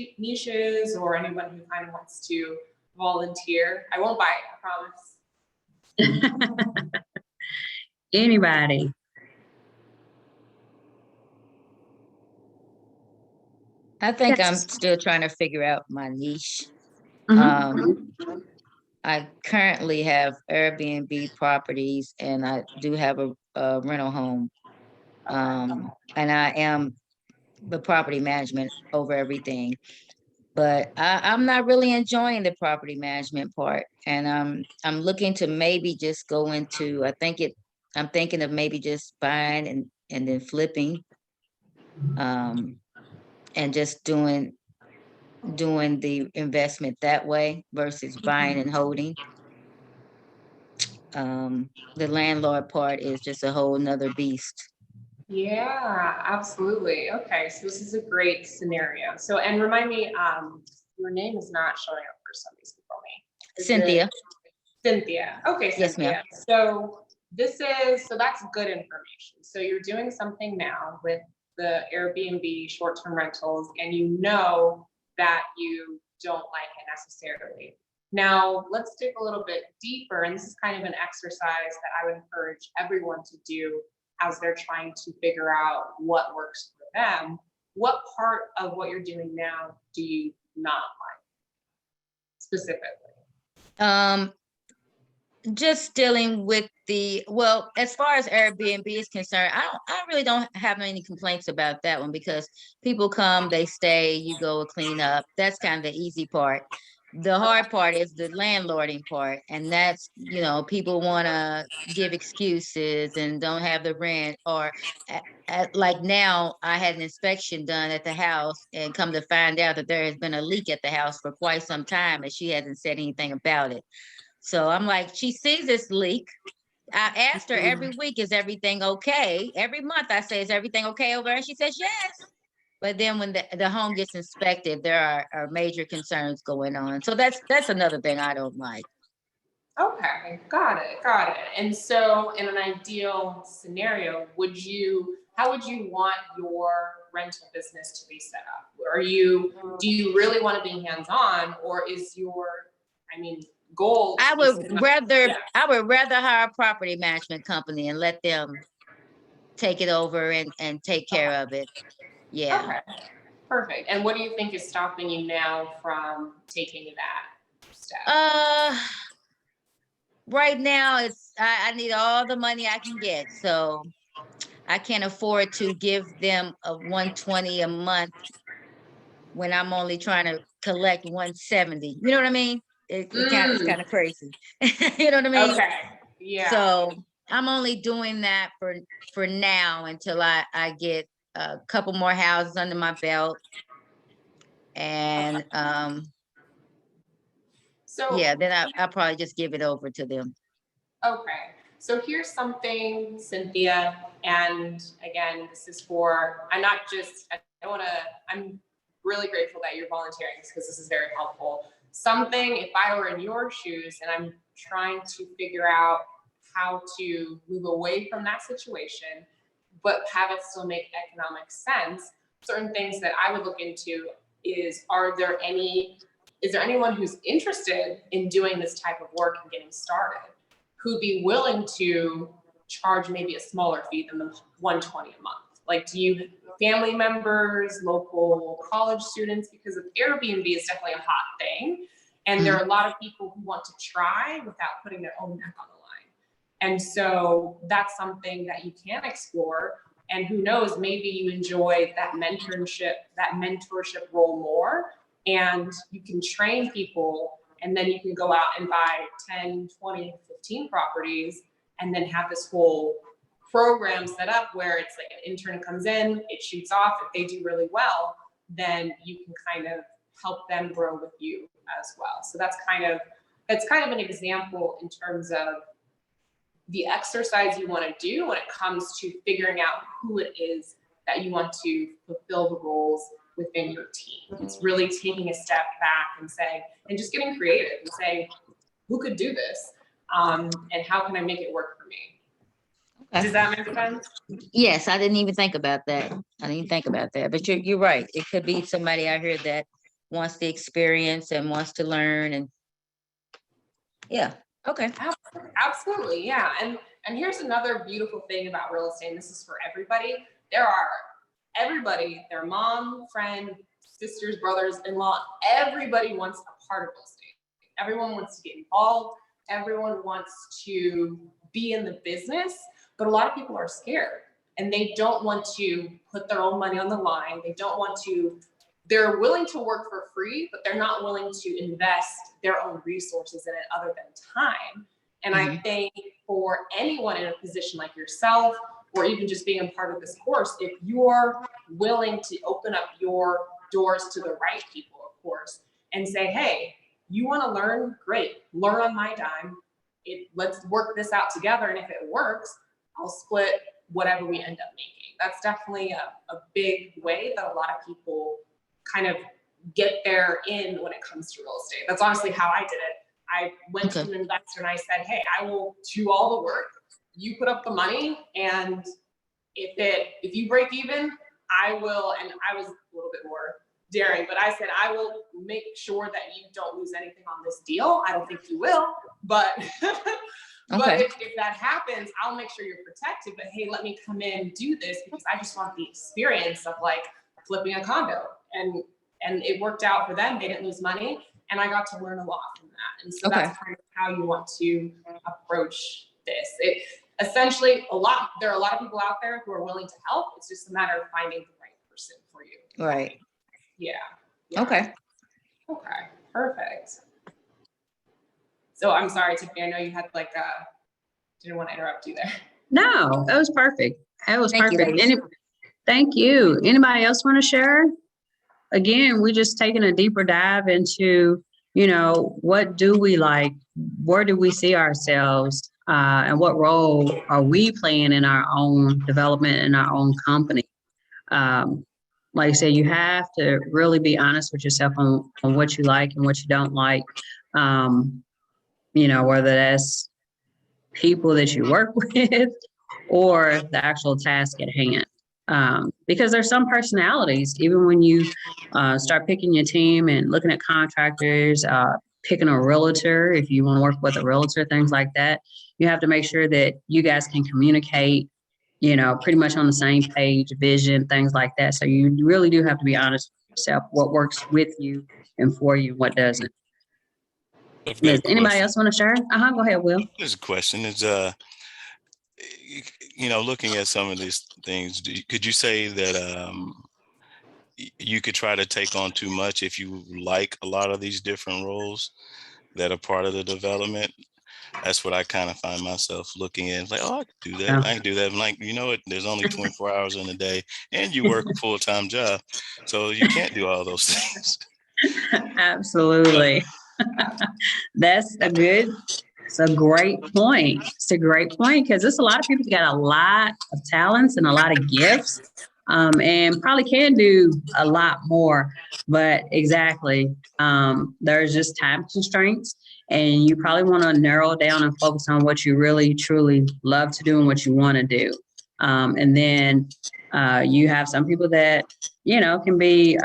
is, or anyone who kind of wants to volunteer? I won't bite, I promise. Anybody? I think I'm still trying to figure out my niche. I currently have Airbnb properties, and I do have a rental home. And I am the property management over everything. But I'm not really enjoying the property management part. And I'm looking to maybe just go into, I'm thinking of maybe just buying and then flipping. And just doing the investment that way versus buying and holding. The landlord part is just a whole nother beast. Yeah, absolutely. Okay, so this is a great scenario. So, and remind me, your name is not showing up for some reason for me. Cynthia. Cynthia. Okay, Yes, Cynthia. ma'am. So that's good information. So you're doing something now with the Airbnb short-term rentals, and you know that you don't like it necessarily. Now, let's dig a little bit deeper, and this is kind of an exercise that I would encourage everyone to do as they're trying to figure out what works for them. What part of what you're doing now do you not like specifically? Just dealing with as far as Airbnb is concerned, I really don't have any complaints about that one, because people come, they stay, you go clean up. That's kind of the easy part. The hard part is the landlording part. And that's, people want to give excuses and don't have the rent, or like now I had an inspection done at the house and come to find out that there has been a leak at the house for quite some time and she hasn't said anything about it. So I'm like, she sees this leak. I asked her every week, is everything okay? Every month I say, is everything okay over there? And she says, yes. But then when the home gets inspected, there are major concerns going on. So that's another thing I don't like. Okay, got it. And so in an ideal scenario, how would you want your rental business to be set up? Do you really want to be hands-on, or is your, goal? I would rather hire a property management company and let them take it over and take care of it. Yeah. Okay, perfect. And what do you think is stopping you now from taking that step? Right now I need all the money I can get, so I can't afford to give them a $120 a month when I'm only trying to collect $170. You know what I mean? It's kind of crazy. You know what I mean? Okay. Yeah. So I'm only doing that for now until I get a couple more houses under my belt. And then I'll probably just give it over to them. Okay. So here's something, Cynthia, and again, this is I'm really grateful that you're volunteering, because this is very helpful. Something, if I were in your shoes and I'm trying to figure out how to move away from that situation, but have it still make economic sense, certain things that I would look into is there anyone who's interested in doing this type of work and getting started, who'd be willing to charge maybe a smaller fee than the $120 a month? Like, do you family members, local college students, because Airbnb is definitely a hot thing. And there are a lot of people who want to try without putting their own neck on the line. And so that's something that you can explore. And who knows, maybe you enjoy that mentorship role more, and you can train people, and then you can go out and buy 10, 20, 15 properties, and then have this whole program set up where it's like an intern comes in, it shoots off. If they do really well, then you can kind of help them grow with you as well. So that's kind of an example in terms of the exercise you want to do when it comes to figuring out who it is that you want to fulfill the roles within your team. It's really taking a step back and saying, and just getting creative and saying, who could do this? And how can I make it work for me? Okay. Does that make sense? Yes, I didn't even think about that. I didn't even think about that, but you're right. It could be somebody out here that wants the experience and wants to learn, and yeah, okay. Absolutely, yeah. And here's another beautiful thing about real estate, and this is for everybody. Everybody, their mom, friend, sisters, brothers, in-law, everybody wants a part of real estate. Everyone wants to get involved. Everyone wants to be in the business, but a lot of people are scared and they don't want to put their own money on the line. They're willing to work for free, but they're not willing to invest their own resources in it other than time. And I think for anyone in a position like yourself, or even just being a part of this course, if you're willing to open up your doors to the right people, of course, and say, hey, you want to learn? Great, learn on my dime. Let's work this out together. And if it works, I'll split whatever we end up making. That's definitely a big way that a lot of people kind of get there in when it comes to real estate. That's honestly how I did it. I went to an investor and I said, hey, I will do all the work. You put up the money, and if you break even, I will, and I was a little bit more daring, but I said, I will make sure that you don't lose anything on this deal. I don't think you will, but but if that happens, I'll make sure you're protected. But hey, let me come in, do this, because I just want the experience of like flipping a condo. And it worked out for them. They didn't lose money, and I got to learn a lot from that. And so that's kind of how you want to approach this. Essentially, there are a lot of people out there who are willing to help. It's just a matter of finding the right person for you. Right. Yeah. Okay. Perfect. So I'm sorry, Tiffany, I know you had didn't want to interrupt you there. No, that was perfect. That was Thank you, perfect. ladies. Thank you. Anybody else want to share? Again, we're just taking a deeper dive into, what do we like? Where do we see ourselves? And what role are we playing in our own development in our own company? Like I said, you have to really be honest with yourself on what you like and what you don't like. Whether that's people that you work with or the actual task at hand. Because there's some personalities, even when you start picking your team and looking at contractors, picking a realtor, if you want to work with a realtor, things like that, you have to make sure that you guys can communicate, pretty much on the same page, vision, things like that. So you really do have to be honest with yourself, what works with you and for you, what doesn't. Does anybody else want to share? Go ahead, Will. There's a question. It's looking at some of these things, could you say that you could try to take on too much if you like a lot of these different roles that are part of the development? That's what I kind of find myself looking at. Like, oh, I can do that. Yeah. I can do that. I'm like, there's only 24 hours in a day and you work a full-time job. So you can't do all those things. Absolutely. It's a great point. It's a great point because there's a lot of people that got a lot of talents and a lot of gifts, and probably can do a lot more. But exactly, there's just time constraints, and you probably want to narrow down and focus on what you really, truly love to do and what you want to do. And then you have some people that, can be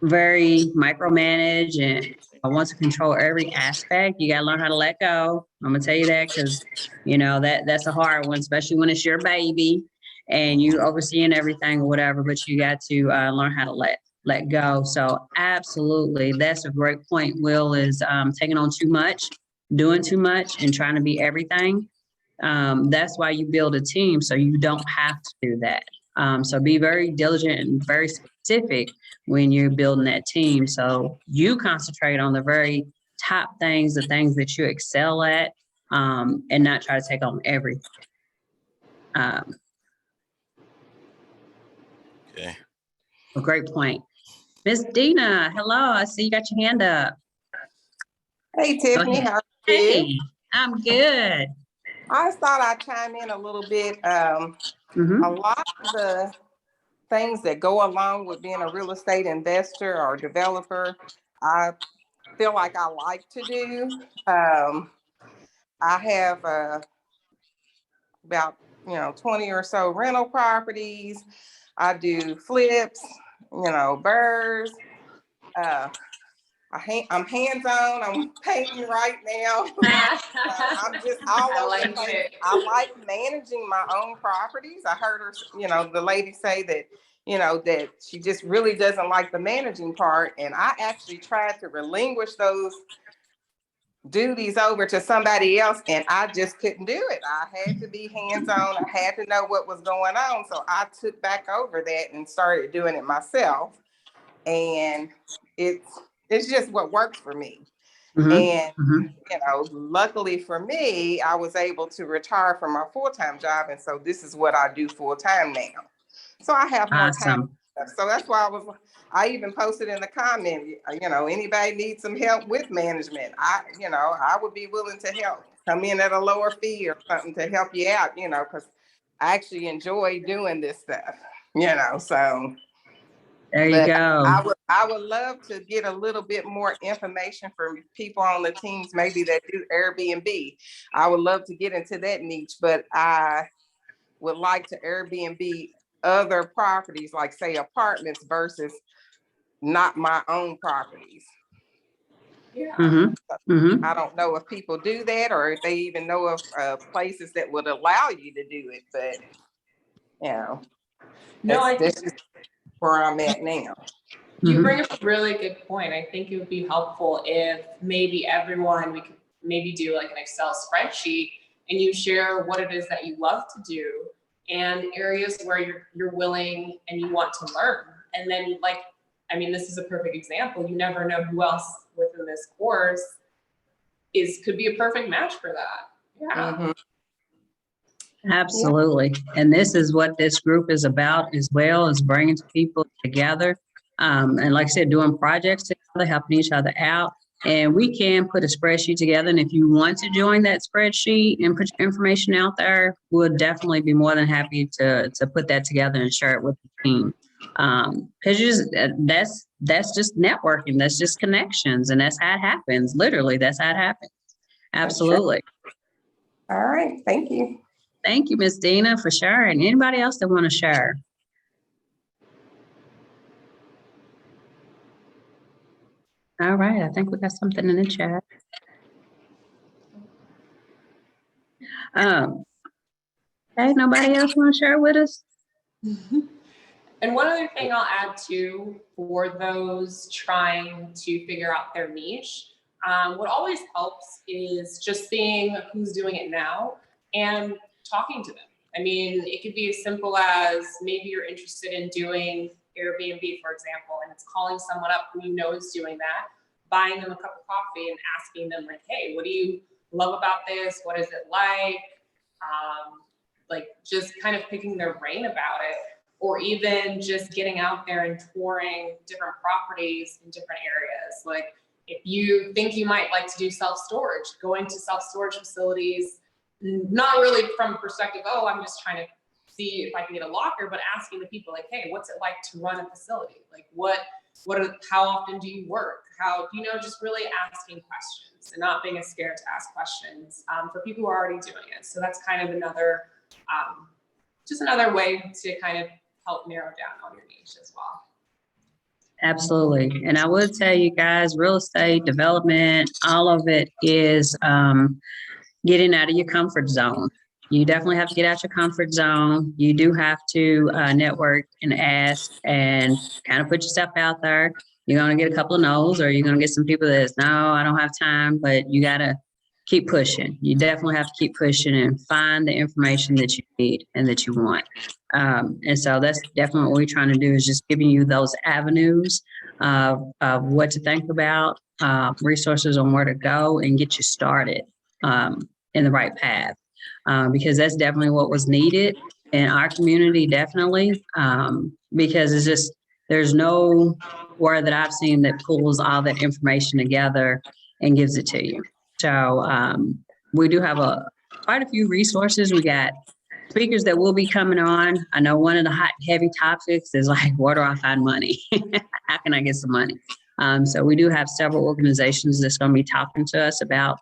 very micromanage and wants to control every aspect. You got to learn how to let go. I'm gonna tell you that because that's a hard one, especially when it's your baby and you overseeing everything or whatever, but you got to learn how to let go. So absolutely, that's a great point. Will is taking on too much, doing too much, and trying to be everything. That's why you build a team, so you don't have to do that. So be very diligent and very specific when you're building that team. So you concentrate on the very top things, the things that you excel at, and not try to take on everything. Okay. A great point. Miss Dina, hello. I see you got your hand up. Hey Tiffany, how are you? Hey, I'm good. I just thought I'd chime in a little bit. Mhm. A lot of the things that go along with being a real estate investor or developer, I feel like I like to do. I have about 20 or so rental properties. I do flips, burrs. I'm hands-on. I'm painting right now. I'm just all I over like the place. it. I like managing my own properties. I heard her, the lady say that, that she just really doesn't like the managing part. And I actually tried to relinquish those duties over to somebody else, and I just couldn't do it. I had to be hands-on. I had to know what was going on. So I took back over that and started doing it myself. And it's just what works for me. And, luckily for me, I was able to retire from my full-time job. And so this is what I do full-time now. So I have more time. So that's why I even posted in the comment, anybody needs some help with management. I would be willing to help, come in at a lower fee or something to help you out, because I actually enjoy doing this stuff, so. There you go. I would love to get a little bit more information from people on the teams, maybe that do Airbnb. I would love to get into that niche, but I would like to Airbnb other properties, like say apartments versus not my own properties. Yeah. I don't know if people do that or if they even know of places that would allow you to do it, but that's just where I'm at now. You bring up a really good point. I think it would be helpful if maybe we could maybe do like an Excel spreadsheet and you share what it is that you love to do and areas where you're willing and you want to learn. And then this is a perfect example. You never know who else within this course could be a perfect match for that. Yeah. Absolutely. And this is what this group is about as well, is bringing people together. And like I said, doing projects together, helping each other out. And we can put a spreadsheet together. And if you want to join that spreadsheet and put your information out there, we'll definitely be more than happy to put that together and share it with the team. Because that's just networking. That's just connections. And that's how it happens. Literally, that's how it happens. Absolutely. All right. Thank you. Thank you, Miss Dina, for sharing. Anybody else that want to share? All right, I think we got something in the chat. Okay, nobody else want to share with us? And one other thing I'll add too, for those trying to figure out their niche, what always helps is just seeing who's doing it now and talking to them. I mean, it could be as simple as maybe you're interested in doing Airbnb, for example, and it's calling someone up who you know is doing that, buying them a cup of coffee and asking them like, hey, what do you love about this? What is it like? Just kind of picking their brain about it, or even just getting out there and touring different properties in different areas. Like if you think you might like to do self-storage, going to self-storage facilities, not really from a perspective, oh, I'm just trying to see if I can get a locker, but asking the people like, hey, what's it like to run a facility? Like how often do you work? Just really asking questions and not being scared to ask questions for people who are already doing it. So that's kind of another way to kind of help narrow down on your niche as well. Absolutely. And I would tell you guys, real estate development, all of it is getting out of your comfort zone. You definitely have to get out your comfort zone. You do have to network and ask and kind of put yourself out there. You're going to get a couple of no's, or you're going to get some people that's, no, I don't have time, but you got to keep pushing. You definitely have to keep pushing and find the information that you need and that you want. And so that's definitely what we're trying to do, is just giving you those avenues of what to think about, resources on where to go, and get you started in the right path. Because that's definitely what was needed in our community, definitely. Because it's just, there's no word that I've seen that pulls all that information together and gives it to you. So we do have quite a few resources. We got speakers that will be coming on. I know one of the hot and heavy topics is like, where do I find money? How can I get some money? So we do have several organizations that's going to be talking to us about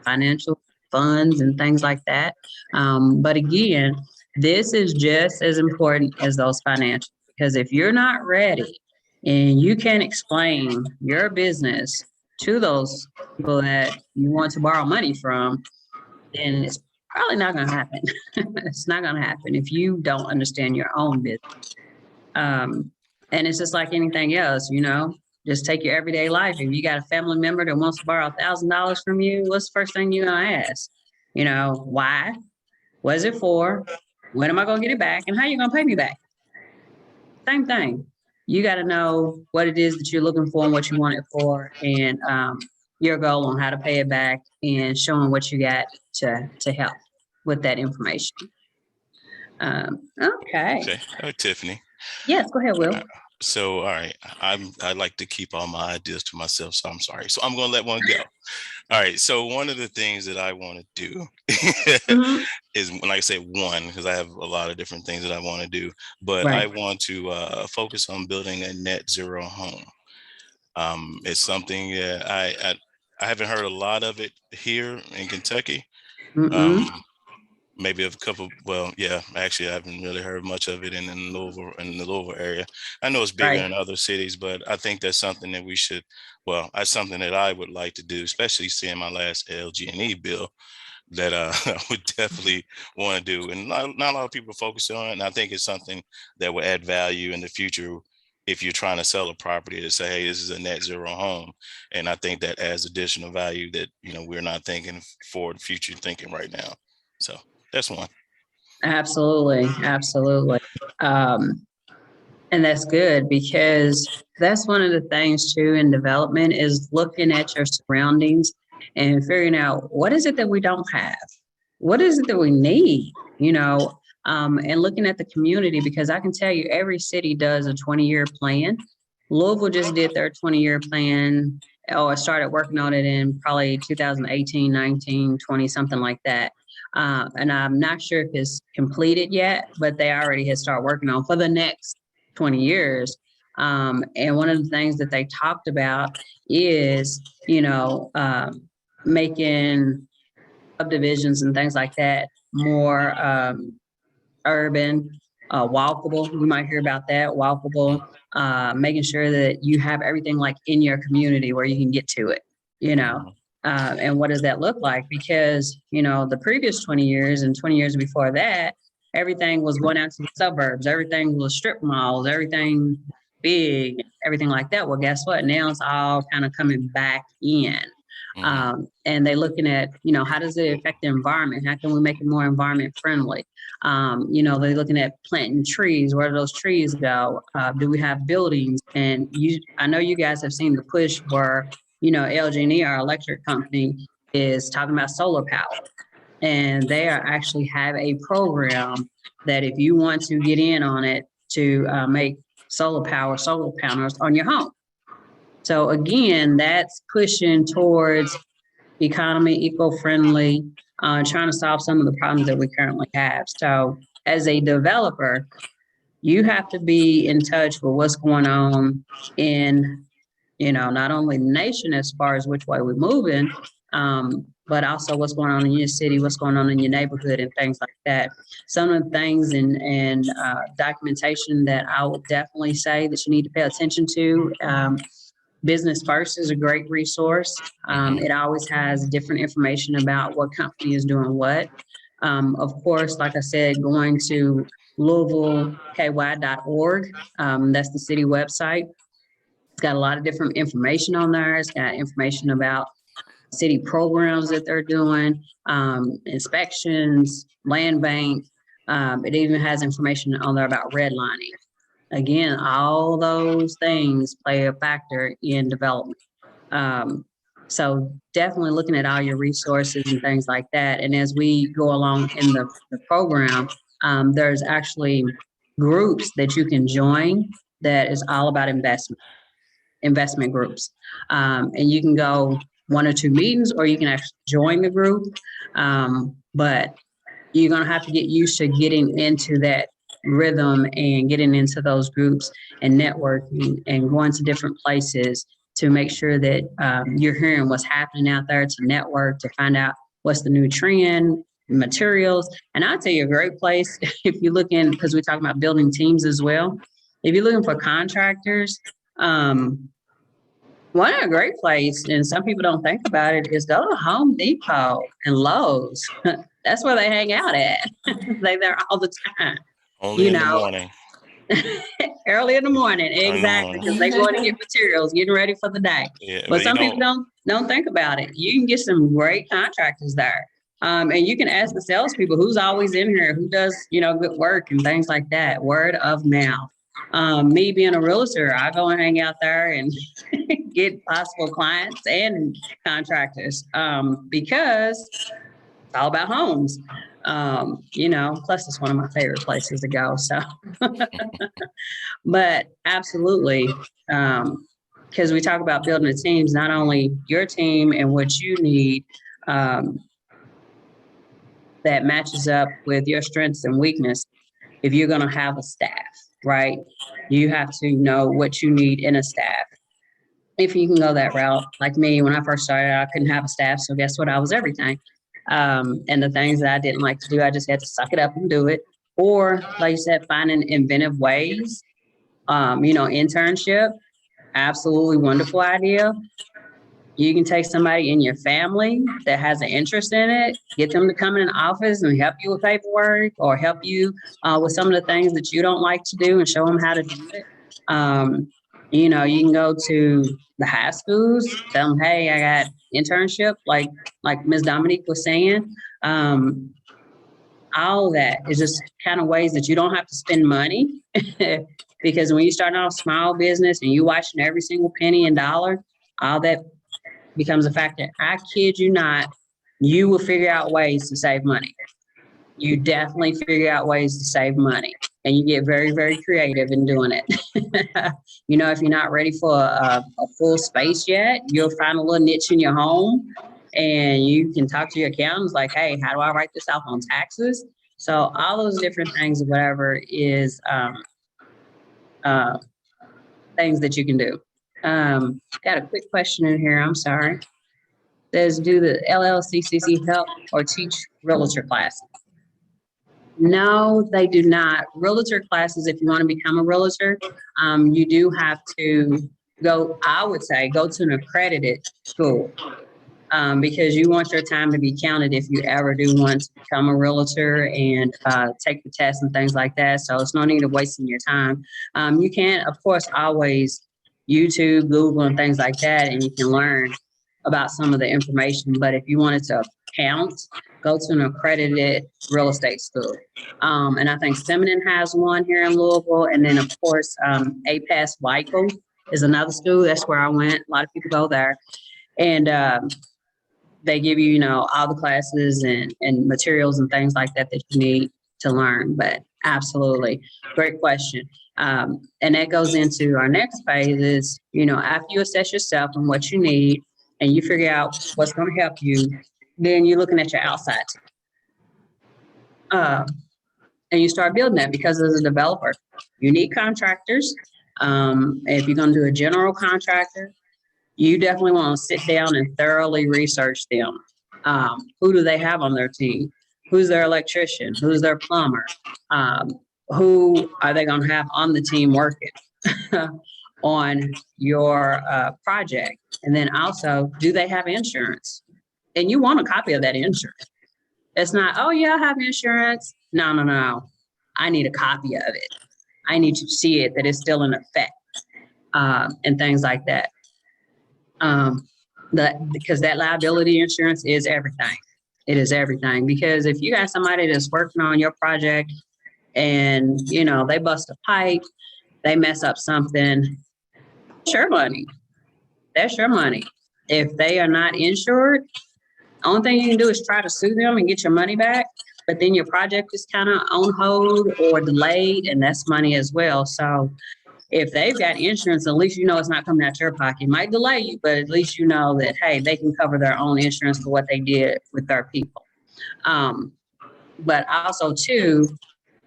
financial funds and things like that. But again, this is just as important as those financials, because if you're not ready and you can't explain your business to those people that you want to borrow money from, then it's probably not going to happen. It's not going to happen if you don't understand your own business. And it's just like anything else, just take your everyday life. If you got a family member that wants to borrow $1,000 from you, what's the first thing you're going to ask? Why? What is it for? When am I going to get it back? And how are you going to pay me back? Same thing. You got to know what it is that you're looking for and what you want it for, and your goal on how to pay it back, and showing what you got to help with that information. Okay. Tiffany. Yes, go ahead, Will. So, all right, I like to keep all my ideas to myself, so I'm sorry. So I'm going to let one go. All right. So one of the things that I want to do is, when I say one, because I have a lot of different things that I want to do, but Right. I want to focus on building a net zero home. It's something that I haven't heard a lot of it here in Kentucky. Maybe a couple. Well, yeah, actually, I haven't really heard much of it in the Louisville area. I know it's bigger in other cities, but I think that's something that we should. Well, that's something that I would like to do, especially seeing my last LG&E bill, that I would definitely want to do. And not a lot of people focus on it, and I think it's something that will add value in the future if you're trying to sell a property, to say, hey, this is a net zero home. And I think that adds additional value that we're not thinking forward, future thinking right now. So that's one. Absolutely. And that's good, because that's one of the things too in development, is looking at your surroundings and figuring out, what is it that we don't have? What is it that we need? And looking at the community, because I can tell you every city does a 20-year plan. Louisville just did their 20-year plan. I started working on it in probably 2018, 19, 20, something like that. And I'm not sure if it's completed yet, but they already had started working on for the next 20 years. And one of the things that they talked about is, making subdivisions and things like that more urban, walkable. You might hear about that, walkable, making sure that you have everything like in your community where you can get to it, and what does that look like? Because, the previous 20 years and 20 years before that, everything was going out to the suburbs. Everything was strip malls, everything big, everything like that. Well, guess what? Now it's all kind of coming back in. And they're looking at, how does it affect the environment? How can we make it more environment friendly? They're looking at planting trees. Where do those trees go? Do we have buildings? And I know you guys have seen the push where, LG&E, our electric company, is talking about solar power. And they actually have a program that if you want to get in on it, to make solar panels on your home. So again, that's pushing towards economy, eco-friendly, trying to solve some of the problems that we currently have. So as a developer, you have to be in touch with what's going on in, not only the nation as far as which way we're moving, but also what's going on in your city, what's going on in your neighborhood, and things like that. Some of the things and documentation that I would definitely say that you need to pay attention to. Business First is a great resource. It always has different information about what company is doing what. Of course, like I said, going to LouisvilleKY.org. That's the city website. It's got a lot of different information on there. It's got information about city programs that they're doing, inspections, land bank. It even has information on there about redlining. Again, all those things play a factor in development. So definitely looking at all your resources and things like that. And as we go along in the program, there's actually groups that you can join that is all about investment groups. And you can go 1 or 2 meetings, or you can actually join the group. But you're going to have to get used to getting into that rhythm and getting into those groups and networking and going to different places to make sure that you're hearing what's happening out there, to network, to find out what's the new trend, materials. And I'll tell you a great place if you're looking, because we're talking about building teams as well. If you're looking for contractors, one a great place, and some people don't think about it, is go to Home Depot and Lowe's. That's where they hang out at. They're there all the time. Only in the morning. Early in the morning, exactly, because they're going to get materials, getting ready for the day. Yeah, but some people don't think about it. You can get some great contractors there, and you can ask the salespeople who's always in here, who does good work and things like that. Word of mouth. Me being a realtor, I go and hang out there and get possible clients and contractors because it's all about homes. Plus it's one of my favorite places to go. So, but absolutely, because we talk about building the teams, not only your team and what you need that matches up with your strengths and weakness. If you're going to have a staff, right, you have to know what you need in a staff. If you can go that route, like me, when I first started, I couldn't have a staff. So guess what? I was everything. And the things that I didn't like to do, I just had to suck it up and do it. Or like you said, finding inventive ways, internship, absolutely wonderful idea. You can take somebody in your family that has an interest in it, get them to come in an office and help you with paperwork or help you with some of the things that you don't like to do and show them how to do it. You can go to the high schools, tell them, hey, I got internship, like Ms. Dominique was saying. All of that is just kind of ways that you don't have to spend money because when you start off small business and you watching every single penny and dollar, all that becomes a factor. I kid you not, you will figure out ways to save money. You definitely figure out ways to save money, and you get very, very creative in doing it. If you're not ready for a full space yet, you'll find a little niche in your home, and you can talk to your accountants like, hey, how do I write this off on taxes? So all those different things or whatever is things that you can do. Got a quick question in here. I'm sorry. Says, do the LLCCC help or teach realtor classes? No, they do not. Realtor classes, if you want to become a realtor, you do have to go to an accredited school because you want your time to be counted if you ever do want to become a realtor and take the test and things like that. So it's no need of wasting your time. You can, of course, always YouTube, Google, and things like that, and you can learn about some of the information. But if you wanted to count, go to an accredited real estate school. And I think Seminole has one here in Louisville. And then, of course, APAS Weichel is another school. That's where I went. A lot of people go there. And they give you, all the classes and materials and things like that you need to learn. But absolutely, great question. And that goes into our next phase is, after you assess yourself and what you need, and you figure out what's going to help you, then you're looking at your outside. And you start building that because as a developer, you need contractors. If you're going to do a general contractor, you definitely want to sit down and thoroughly research them. Who do they have on their team? Who's their electrician? Who's their plumber? Who are they going to have on the team working on your project? And then also, do they have insurance? And you want a copy of that insurance It's not, oh yeah, I have insurance. No, no, no. I need a copy of it. I need to see it, that it's still in effect, and things like that. Because that liability insurance is everything. It is everything. Because if you got somebody that's working on your project and, you know, they bust a pipe, they mess up something, it's your money. That's your money. If they are not insured, only thing you can do is try to sue them and get your money back. But then your project is kind of on hold or delayed, and that's money as well. So if they've got insurance, at least you know it's not coming out your pocket. It might delay you, but at least you know that, hey, they can cover their own insurance for what they did with their people. But also, too,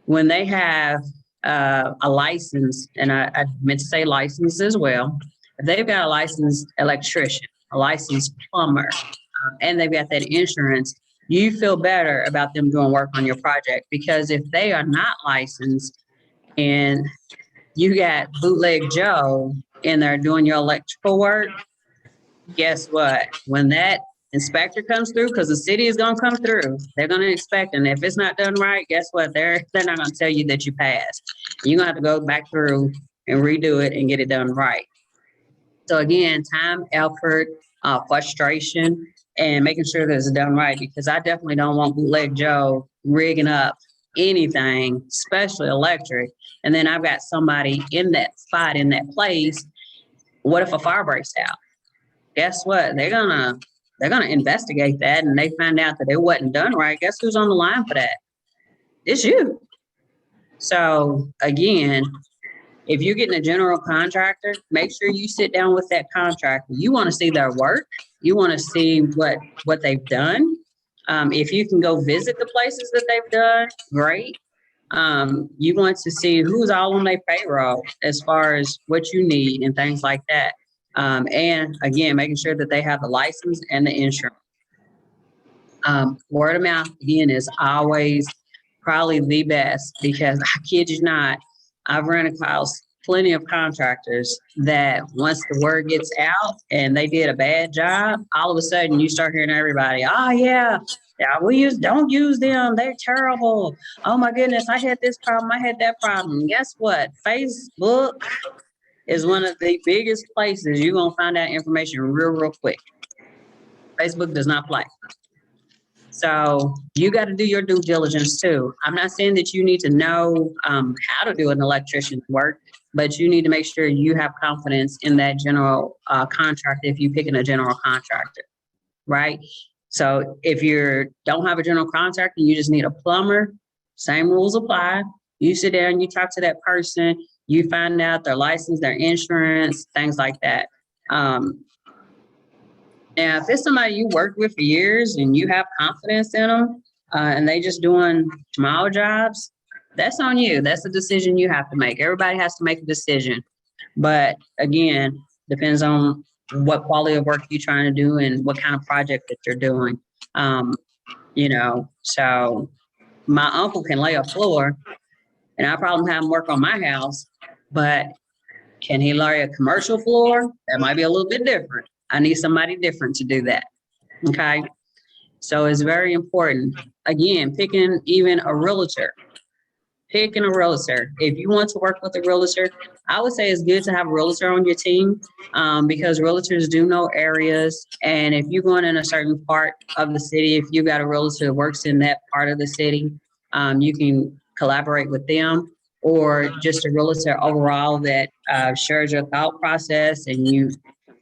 when they have a license, and I meant to say license as well, if they've got a licensed electrician, a licensed plumber, and they've got that insurance, you feel better about them doing work on your project. Because if they are not licensed and you got bootleg Joe in there doing your electrical work, guess what? When that inspector comes through, because the city is going to come through, they're going to inspect. And if it's not done right, guess what? They're not going to tell you that you passed. You're going to have to go back through and redo it and get it done right. So again, time, effort, frustration, and making sure that it's done right, because I definitely don't want bootleg Joe rigging up anything, especially electric. And then I've got somebody in that spot, in that place. What if a fire breaks out? Guess what? They're gonna investigate that, and they find out that it wasn't done right. Guess who's on the line for that? It's you. So again, if you're getting a general contractor, make sure you sit down with that contractor. You want to see their work. You want to see what they've done. If you can go visit the places that they've done, great. You want to see who's all on their payroll as far as what you need and things like that. And again, making sure that they have the license and the insurance. Word of mouth, again, is always probably the best, because I kid you not, I've run across plenty of contractors that once the word gets out and they did a bad job, all of a sudden you start hearing everybody, oh yeah, don't use them, they're terrible. Oh my goodness, I had this problem, I had that problem. Guess what? Facebook is one of the biggest places you're gonna find out information real quick. Facebook does not play. So you got to do your due diligence too. I'm not saying that you need to know how to do an electrician's work, but you need to make sure you have confidence in that general contractor if you're picking a general contractor, right? So if you don't have a general contractor, you just need a plumber, same rules apply. You sit down, you talk to that person, you find out their license, their insurance, things like that. Now, if it's somebody you worked with for years and you have confidence in them, and they just doing small jobs, that's on you. That's a decision you have to make. Everybody has to make a decision. But again, depends on what quality of work you're trying to do and what kind of project that you're doing. So my uncle can lay a floor and I probably have him work on my house, but can he lay a commercial floor? That might be a little bit different. I need somebody different to do that. Okay. So it's very important. Again, picking even a realtor. Picking a realtor. If you want to work with a realtor, I would say it's good to have a realtor on your team, because realtors do know areas. And if you're going in a certain part of the city, if you got a realtor that works in that part of the city, you can collaborate with them, or just a realtor overall that shares your thought process and you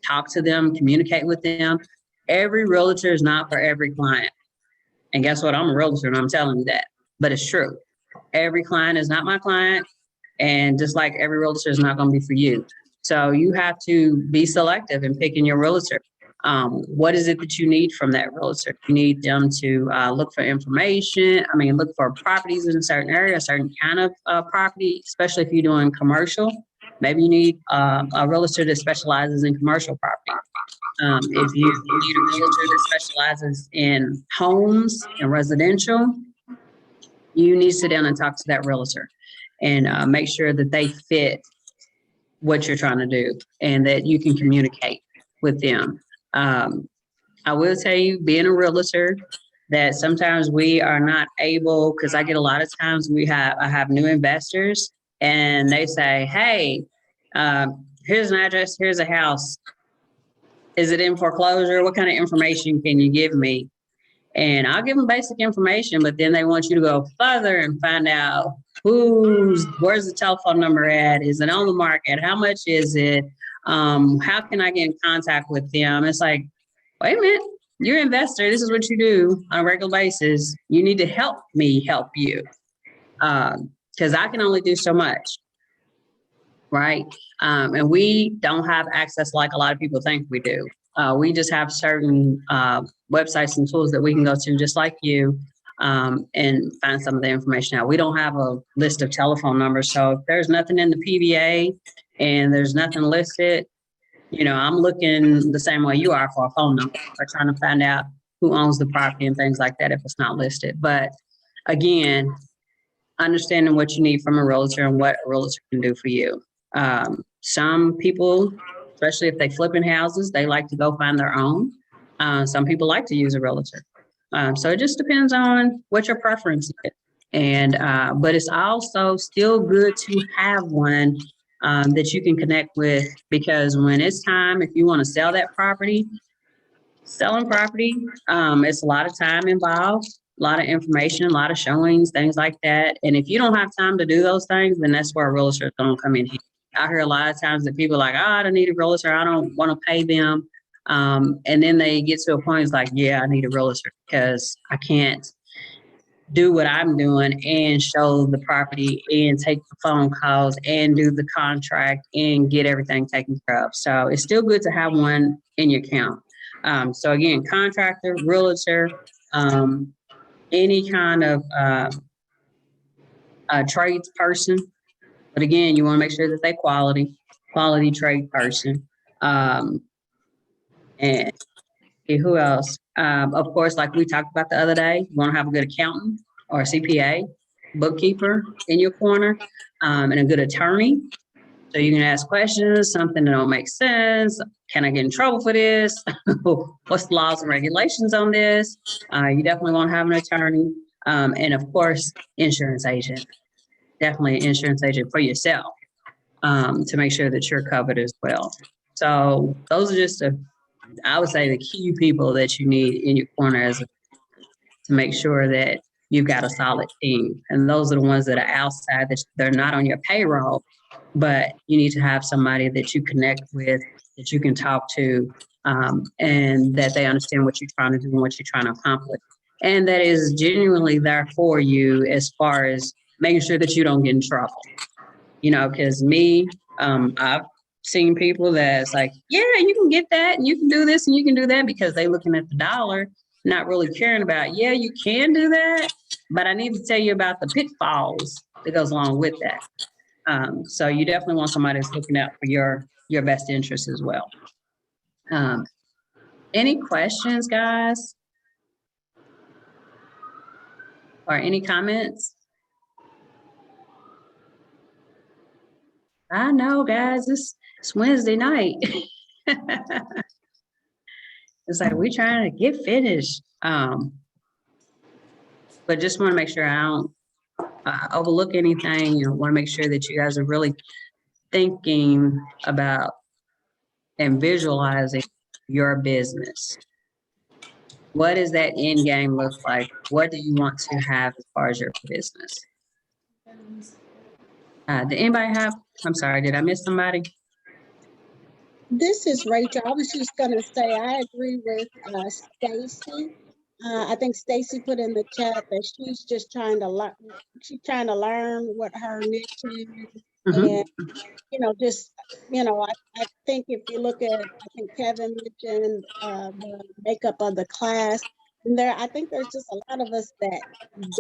talk to them, communicate with them. Every realtor is not for every client. And guess what? I'm a realtor and I'm telling you that, but it's true. Every client is not my client. And just like every realtor is not going to be for you. So you have to be selective in picking your realtor. What is it that you need from that realtor? You need them to look for information. Look for properties in a certain area, a certain kind of property, especially if you're doing commercial. Maybe you need a realtor that specializes in commercial property. If you need a realtor that specializes in homes and residential, you need to sit down and talk to that realtor and make sure that they fit what you're trying to do and that you can communicate with them. I will tell you, being a realtor, that sometimes we are not able, because I get a lot of times I have new investors and they say, hey, here's an address, here's a house. Is it in foreclosure? What kind of information can you give me? And I'll give them basic information, but then they want you to go further and find out where's the telephone number at? Is it on the market? How much is it? How can I get in contact with them? It's like, wait a minute, you're an investor. This is what you do on a regular basis. You need to help me help you. Because I can only do so much. Right? And we don't have access like a lot of people think we do. We just have certain websites and tools that we can go to just like you and find some of the information out. We don't have a list of telephone numbers. So if there's nothing in the PVA and there's nothing listed, I'm looking the same way you are for a phone number or trying to find out who owns the property and things like that if it's not listed. But again, understanding what you need from a realtor and what a realtor can do for you. Some people, especially if they flip in houses, they like to go find their own. Some people like to use a realtor. So it just depends on what your preference is. And, but it's also still good to have one that you can connect with, because when it's time, if you want to sell that property, selling property, it's a lot of time involved, a lot of information, a lot of showings, things like that. And if you don't have time to do those things, then that's where a realtor is going to come in. I hear a lot of times that people are like, I don't need a realtor. I don't want to pay them. And then they get to a point, it's like, yeah, I need a realtor because I can't do what I'm doing and show the property and take the phone calls and do the contract and get everything taken care of. So it's still good to have one in your account. So again, contractor, realtor, any kind of trades person. But again, you want to make sure that they're quality trade person. And who else? Of course, like we talked about the other day, you want to have a good accountant or a CPA, bookkeeper in your corner, and a good attorney. So you can ask questions, something that don't make sense. Can I get in trouble for this? What's the laws and regulations on this? You definitely want to have an attorney. And of course, insurance agent. Definitely an insurance agent for yourself to make sure that you're covered as well. So those are just, I would say, the key people that you need in your corner to make sure that you've got a solid team. And those are the ones that are outside, that they're not on your payroll, but you need to have somebody that you connect with, that you can talk to, and that they understand what you're trying to do and what you're trying to accomplish. And that is genuinely there for you as far as making sure that you don't get in trouble. Because I've seen people that's like, yeah, you can get that and you can do this and you can do that, because they're looking at the dollar, not really caring about, yeah, you can do that, but I need to tell you about the pitfalls that goes along with that. So you definitely want somebody that's looking out for your best interest as well. Any questions, guys? Or any comments? I know, guys, it's Wednesday night. It's like we're trying to get finished. But just want to make sure I don't overlook anything. Want to make sure that you guys are really thinking about and visualizing your business. What does that end game look like? What do you want to have as far as your business? Did anybody have, I'm sorry, did I miss somebody? This is Rachel. I was just going to say, I agree with Stacy. I think Stacy put in the chat that she's just trying to learn. She's trying to learn what her niche is. And, I think if you look at, I think Kevin mentioned the makeup of the class. And I think there's just a lot of us that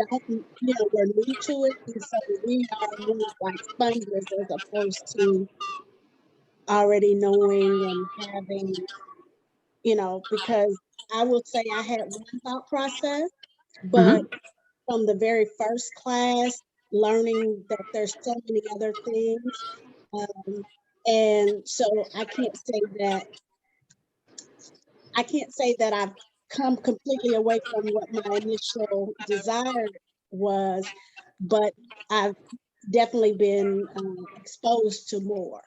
don't, we're new to it. And so we are more like sponges as opposed to already knowing and having, because I will say I had one thought process, but from the very first class, learning that there's so many other things. And so I can't say that I've come completely away from what my initial desire was, but I've definitely been exposed to more.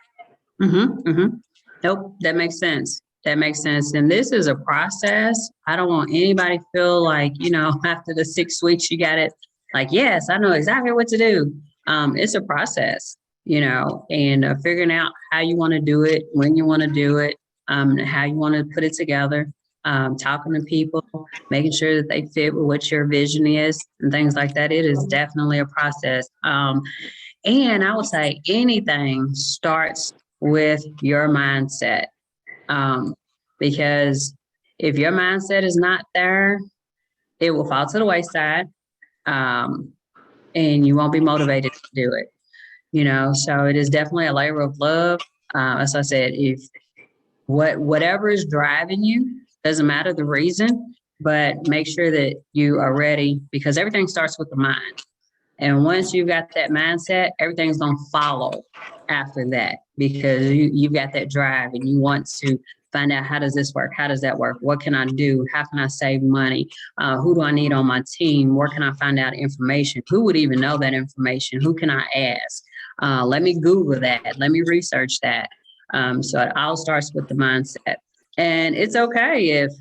Nope, that makes sense. That makes sense. And this is a process. I don't want anybody to feel like, after the 6 weeks, you got it. Like, yes, I know exactly what to do. It's a process, and figuring out how you want to do it, when you want to do it, how you want to put it together, talking to people, making sure that they fit with what your vision is and things like that. It is definitely a process. And I would say anything starts with your mindset. Because if your mindset is not there, it will fall to the wayside. And you won't be motivated to do it, so it is definitely a labor of love. As I said, if whatever is driving you, doesn't matter the reason, but make sure that you are ready, because everything starts with the mind. And once you've got that mindset, everything's going to follow after that, because you've got that drive and you want to find out, how does this work? How does that work? What can I do? How can I save money? Who do I need on my team? Where can I find out information? Who would even know that information? Who can I ask? Let me Google that. Let me research that. So it all starts with the mindset. And it's okay if,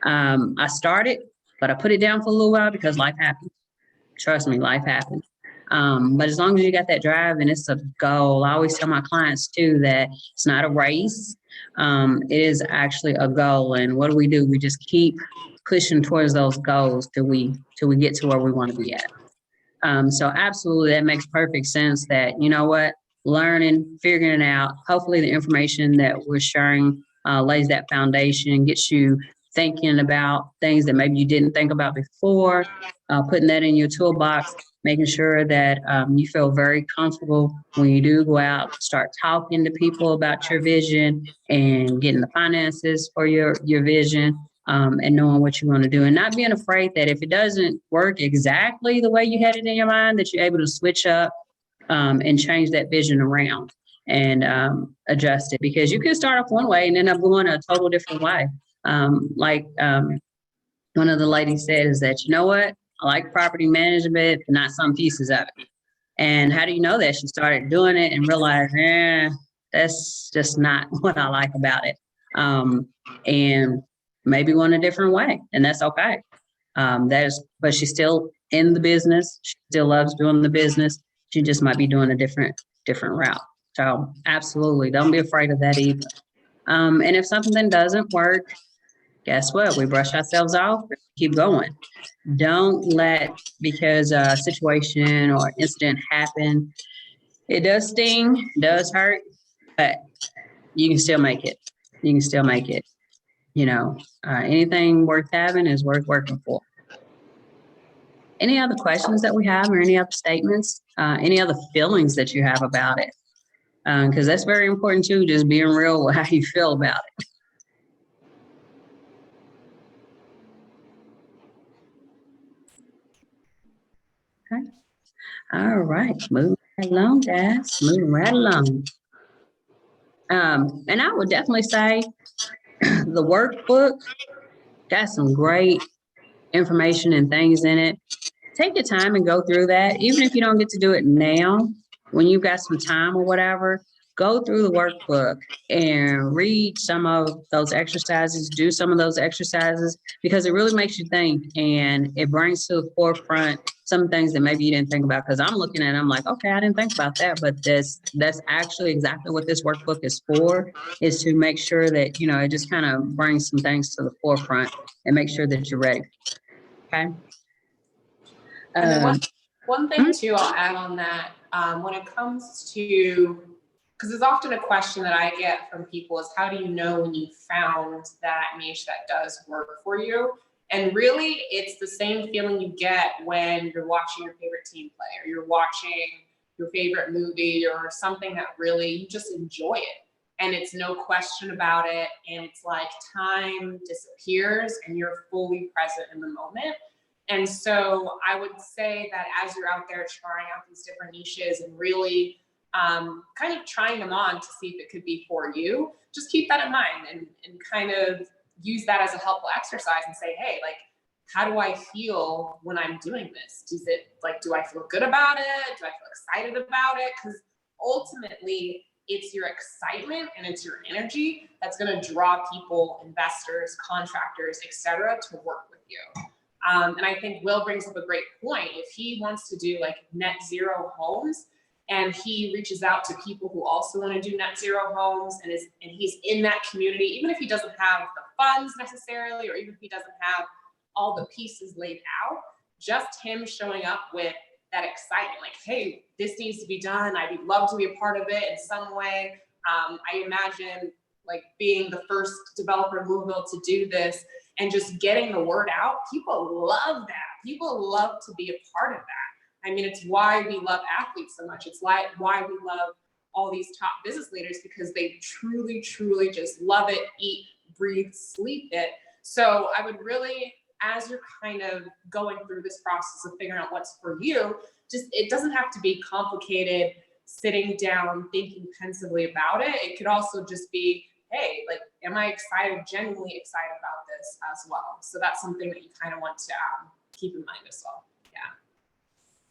I started, but I put it down for a little while because life happened. Trust me, life happens. But as long as you got that drive and it's a goal, I always tell my clients too that it's not a race. It is actually a goal. And what do? We just keep pushing towards those goals till we get to where we want to be at. So absolutely, that makes perfect sense that, learning, figuring it out, hopefully the information that we're sharing lays that foundation, gets you thinking about things that maybe you didn't think about before, putting that in your toolbox, making sure that you feel very comfortable when you do go out, start talking to people about your vision and getting the finances for your vision, and knowing what you want to do, and not being afraid that if it doesn't work exactly the way you had it in your mind, that you're able to switch up and change that vision around and adjust it, because you can start off one way and end up going a total different way. One of the ladies said is that, I like property management, but not some pieces of it. And how do you know that? She started doing it and realized, that's just not what I like about it. And maybe went a different way, and that's okay. But she's still in the business. She still loves doing the business. She just might be doing a different route. So absolutely, don't be afraid of that either. And if something doesn't work, guess what? We brush ourselves off, keep going. Don't let, because a situation or incident happened, it does sting, does hurt, but you can still make it. You can still make it. Anything worth having is worth working for. Any other questions that we have, or any other statements, any other feelings that you have about it? Because that's very important too, just being real with how you feel about it. Okay. All right, moving right along, guys. Moving right along. And I would definitely say the workbook got some great information and things in it. Take your time and go through that. Even if you don't get to do it now, when you've got some time or whatever, go through the workbook and read some of those exercises, do some of those exercises, because it really makes you think, and it brings to the forefront some things that maybe you didn't think about. Because I'm looking at it, I'm like, okay, I didn't think about that, but that's actually exactly what this workbook is for, is to make sure that, it just kind of brings some things to the forefront and make sure that you're ready. Okay. And then one thing too, I'll add on that, when it comes to, because there's often a question that I get from people is, how do you know when you found that niche that does work for you? And really, it's the same feeling you get when you're watching your favorite team play, or you're watching your favorite movie, or something that really, you just enjoy it. And it's no question about it. And it's like time disappears and you're fully present in the moment. And so I would say that as you're out there trying out these different niches and really kind of trying them on to see if it could be for you, just keep that in mind and kind of use that as a helpful exercise and say, hey, like, how do I feel when I'm doing this? Does it like, do I feel good about it? Do I feel excited about it? Because ultimately it's your excitement and it's your energy that's going to draw people, investors, contractors, etc., to work with you. And I think Will brings up a great point. If he wants to do like net zero homes and he reaches out to people who also want to do net zero homes and he's in that community, even if he doesn't have the funds necessarily, or even if he doesn't have all the pieces laid out, just him showing up with that excitement, like, hey, this needs to be done. I'd love to be a part of it in some way. I imagine like being the first developer in Louisville to do this and just getting the word out. People love that. People love to be a part of that. I mean, it's why we love athletes so much. It's why we love all these top business leaders, because they truly, truly just love it, eat, breathe, sleep it. So I would really, as you're kind of going through this process of figuring out what's for you, just, it doesn't have to be complicated, sitting down, thinking pensively about it. It could also just be, hey, like, am I excited, genuinely excited about this as well? So that's something that you kind of want to keep in mind as well.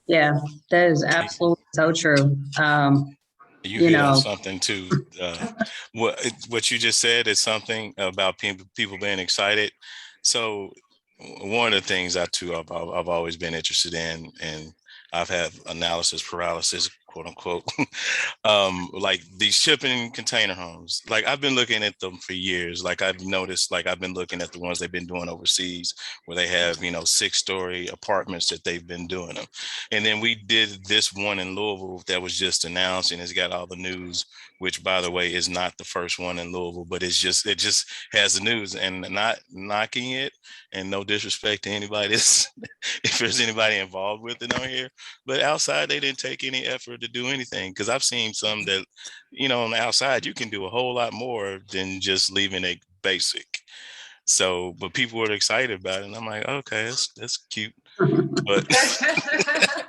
Yeah, that is absolutely so true. You hit on something too. What you just said is something about people being excited. So one of the things I've always been interested in, and I've had analysis paralysis, quote unquote, like these shipping container homes. Like I've been looking at them for years. Like I've noticed, like I've been looking at the ones they've been doing overseas, where they have, 6-story apartments that they've been doing them. And then we did this one in Louisville that was just announced, and it's got all the news, which by the way is not the first one in Louisville, but it just has the news. And not knocking it, and no disrespect to anybody if there's anybody involved with it on here, but outside they didn't take any effort to do anything. Because I've seen some that, on the outside you can do a whole lot more than just leaving it basic. So, but people were excited about it, and I'm like, okay, that's cute. But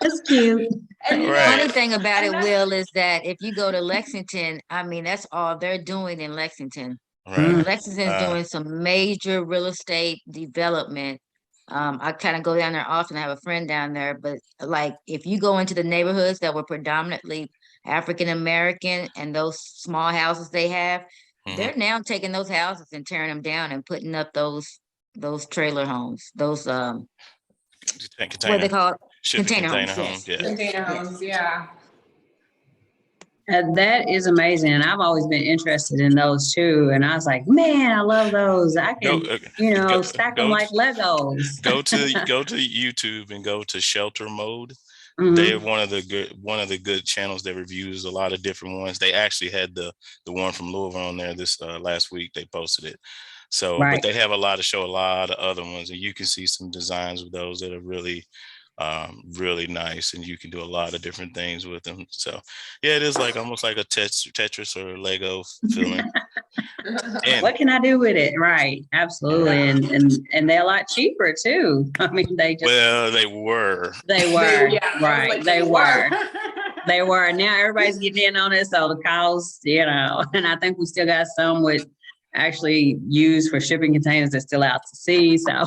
That's cute. And the Right. funny thing about it, Will, is that if you go to Lexington, I mean, that's all they're doing in Lexington. Right. Lexington's doing some major real estate development. I kind of go down there often. I have a friend down there, but like if you go into the neighborhoods that were predominantly African American and those small houses they have, they're now taking those houses and tearing them down and putting up those trailer homes, those what they call it? Container homes. Homes. Yeah. Container homes, yeah. That is amazing. And I've always been interested in those too. And I was like, man, I love those. I can, stack them like Legos. Go to YouTube and go to Shelter Mode. They're one of the good channels that reviews a lot of different ones. They actually had the one from Louisville on there this last week. They posted it. So, But they have a lot of other ones, and you can see some designs of those that are really really nice, and you can do a lot of different things with them. So yeah, it is like almost like a Tetris or Lego feeling. And what can I do with it? Right. Absolutely. And they're a lot cheaper too. I mean, they were. Yeah, right. Like they were. Now everybody's getting in on it. So the cost, and I think we still got some with actually used for shipping containers that's still out to sea. So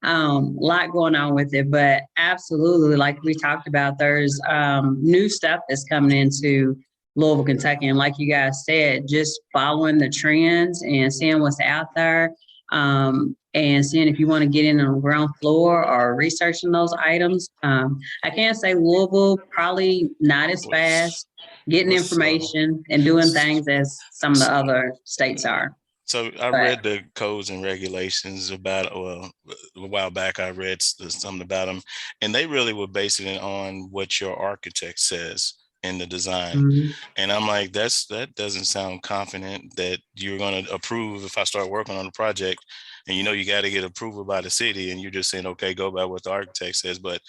lot going on with it, but absolutely, like we talked about, there's new stuff that's coming into Louisville, Kentucky. And like you guys said, just following the trends and seeing what's out there, and seeing if you want to get in on the ground floor or researching those items. I can't say Louisville, probably not as fast getting information and doing things as some of the other states are. So I read the codes and regulations about, a while back, I read something about them, and they really were basing it on what your architect says in the design. And I'm like, that doesn't sound confident that you're going to approve if I start working on the project, and you got to get approval by the city, and you're just saying, okay, go by what the architect says. But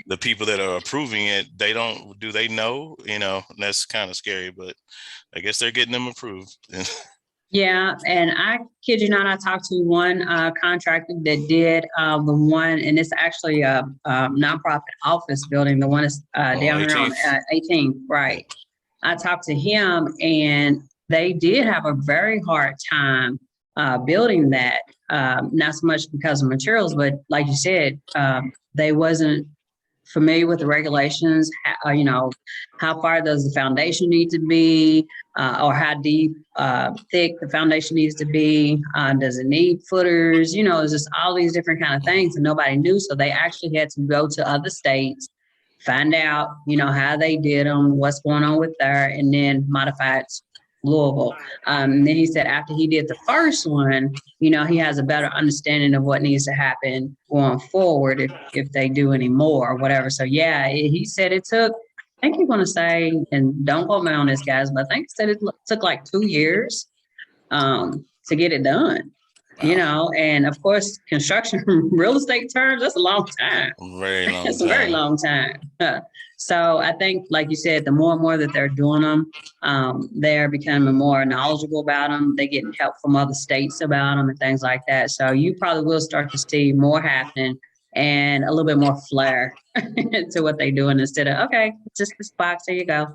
the people that are approving it, they know, that's kind of scary, but I guess they're getting them approved. Yeah, and I kid you not, I talked to one contractor that did the one, and it's actually a nonprofit office building. The one is down here on 18th, right? I talked to him, and they did have a very hard time building that, not so much because of materials, but like you said, they wasn't familiar with the regulations, how far does the foundation need to be, or how deep, thick the foundation needs to be, does it need footers, it's just all these different kind of things and nobody knew. So they actually had to go to other states, find out, how they did them, what's going on with there, and then modify it to Louisville. And then he said after he did the first one, he has a better understanding of what needs to happen going forward if they do any more or whatever. So yeah, he said it took, I think you're going to say, and don't quote me on this, guys, but I think he said it took like 2 years to get it done. Wow. And of course, construction real estate terms, that's a long time. Very long It's time. a very long time. So I think, like you said, the more and more that they're doing them, they're becoming more knowledgeable about them. They're getting help from other states about them and things like that. So you probably will start to see more happening and a little bit more flair to what they're doing instead of, okay, just this box, there you go.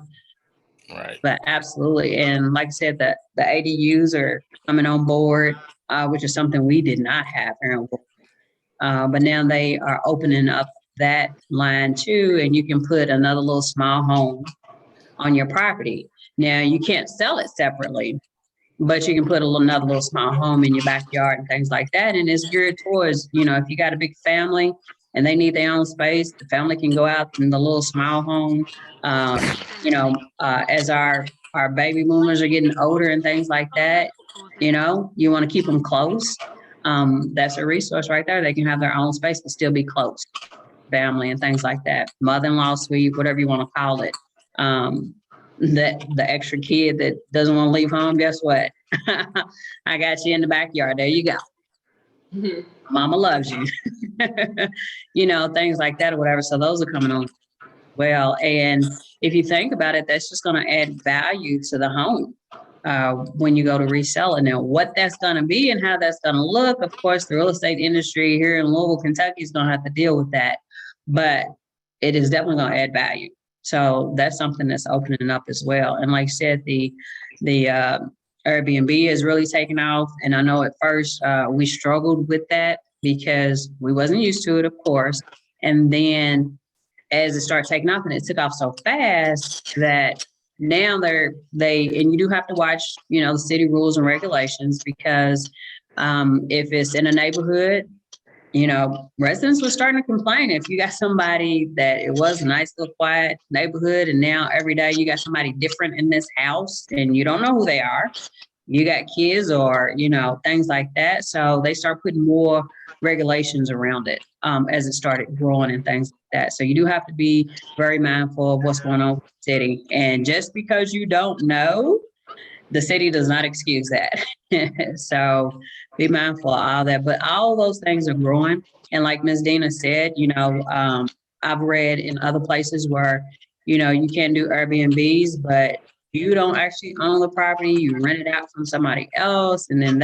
Right. But absolutely. And like I said, the ADUs are coming on board, which is something we did not have here in Louisville. But now they are opening up that line too, and you can put another little small home on your property. Now you can't sell it separately, but you can put another little small home in your backyard and things like that. And it's geared towards, if you got a big family and they need their own space, the family can go out in the little small home. As our baby boomers are getting older and things like that, you want to keep them close. That's a resource right there. They can have their own space but still be close. Family and things like that, mother-in-law suite, whatever you want to call it. That the extra kid that doesn't want to leave home, guess what? I got you in the backyard. There you go. Mm-hmm. Mama loves you. Things like that or whatever. So those are coming on well. And if you think about it, that's just going to add value to the home when you go to resell it. Now, what that's going to be and how that's going to look, of course, the real estate industry here in Louisville, Kentucky is going to have to deal with that. But it is definitely going to add value. So that's something that's opening up as well. And like I said, the Airbnb is really taking off. And I know at first we struggled with that because we wasn't used to it, of course. And then as it started taking off, and it took off so fast that now and you do have to watch, the city rules and regulations, because if it's in a neighborhood, residents were starting to complain. If you got somebody that it was a nice little quiet neighborhood and now every day you got somebody different in this house and you don't know who they are, you got kids or, things like that. So they start putting more regulations around it as it started growing and things like that. So you do have to be very mindful of what's going on with the city. And just because you don't know, the city does not excuse that. So be mindful of all that. But all those things are growing. And like Ms. Dina said, I've read in other places where, you can do Airbnbs, but you don't actually own the property. You rent it out from somebody else. And then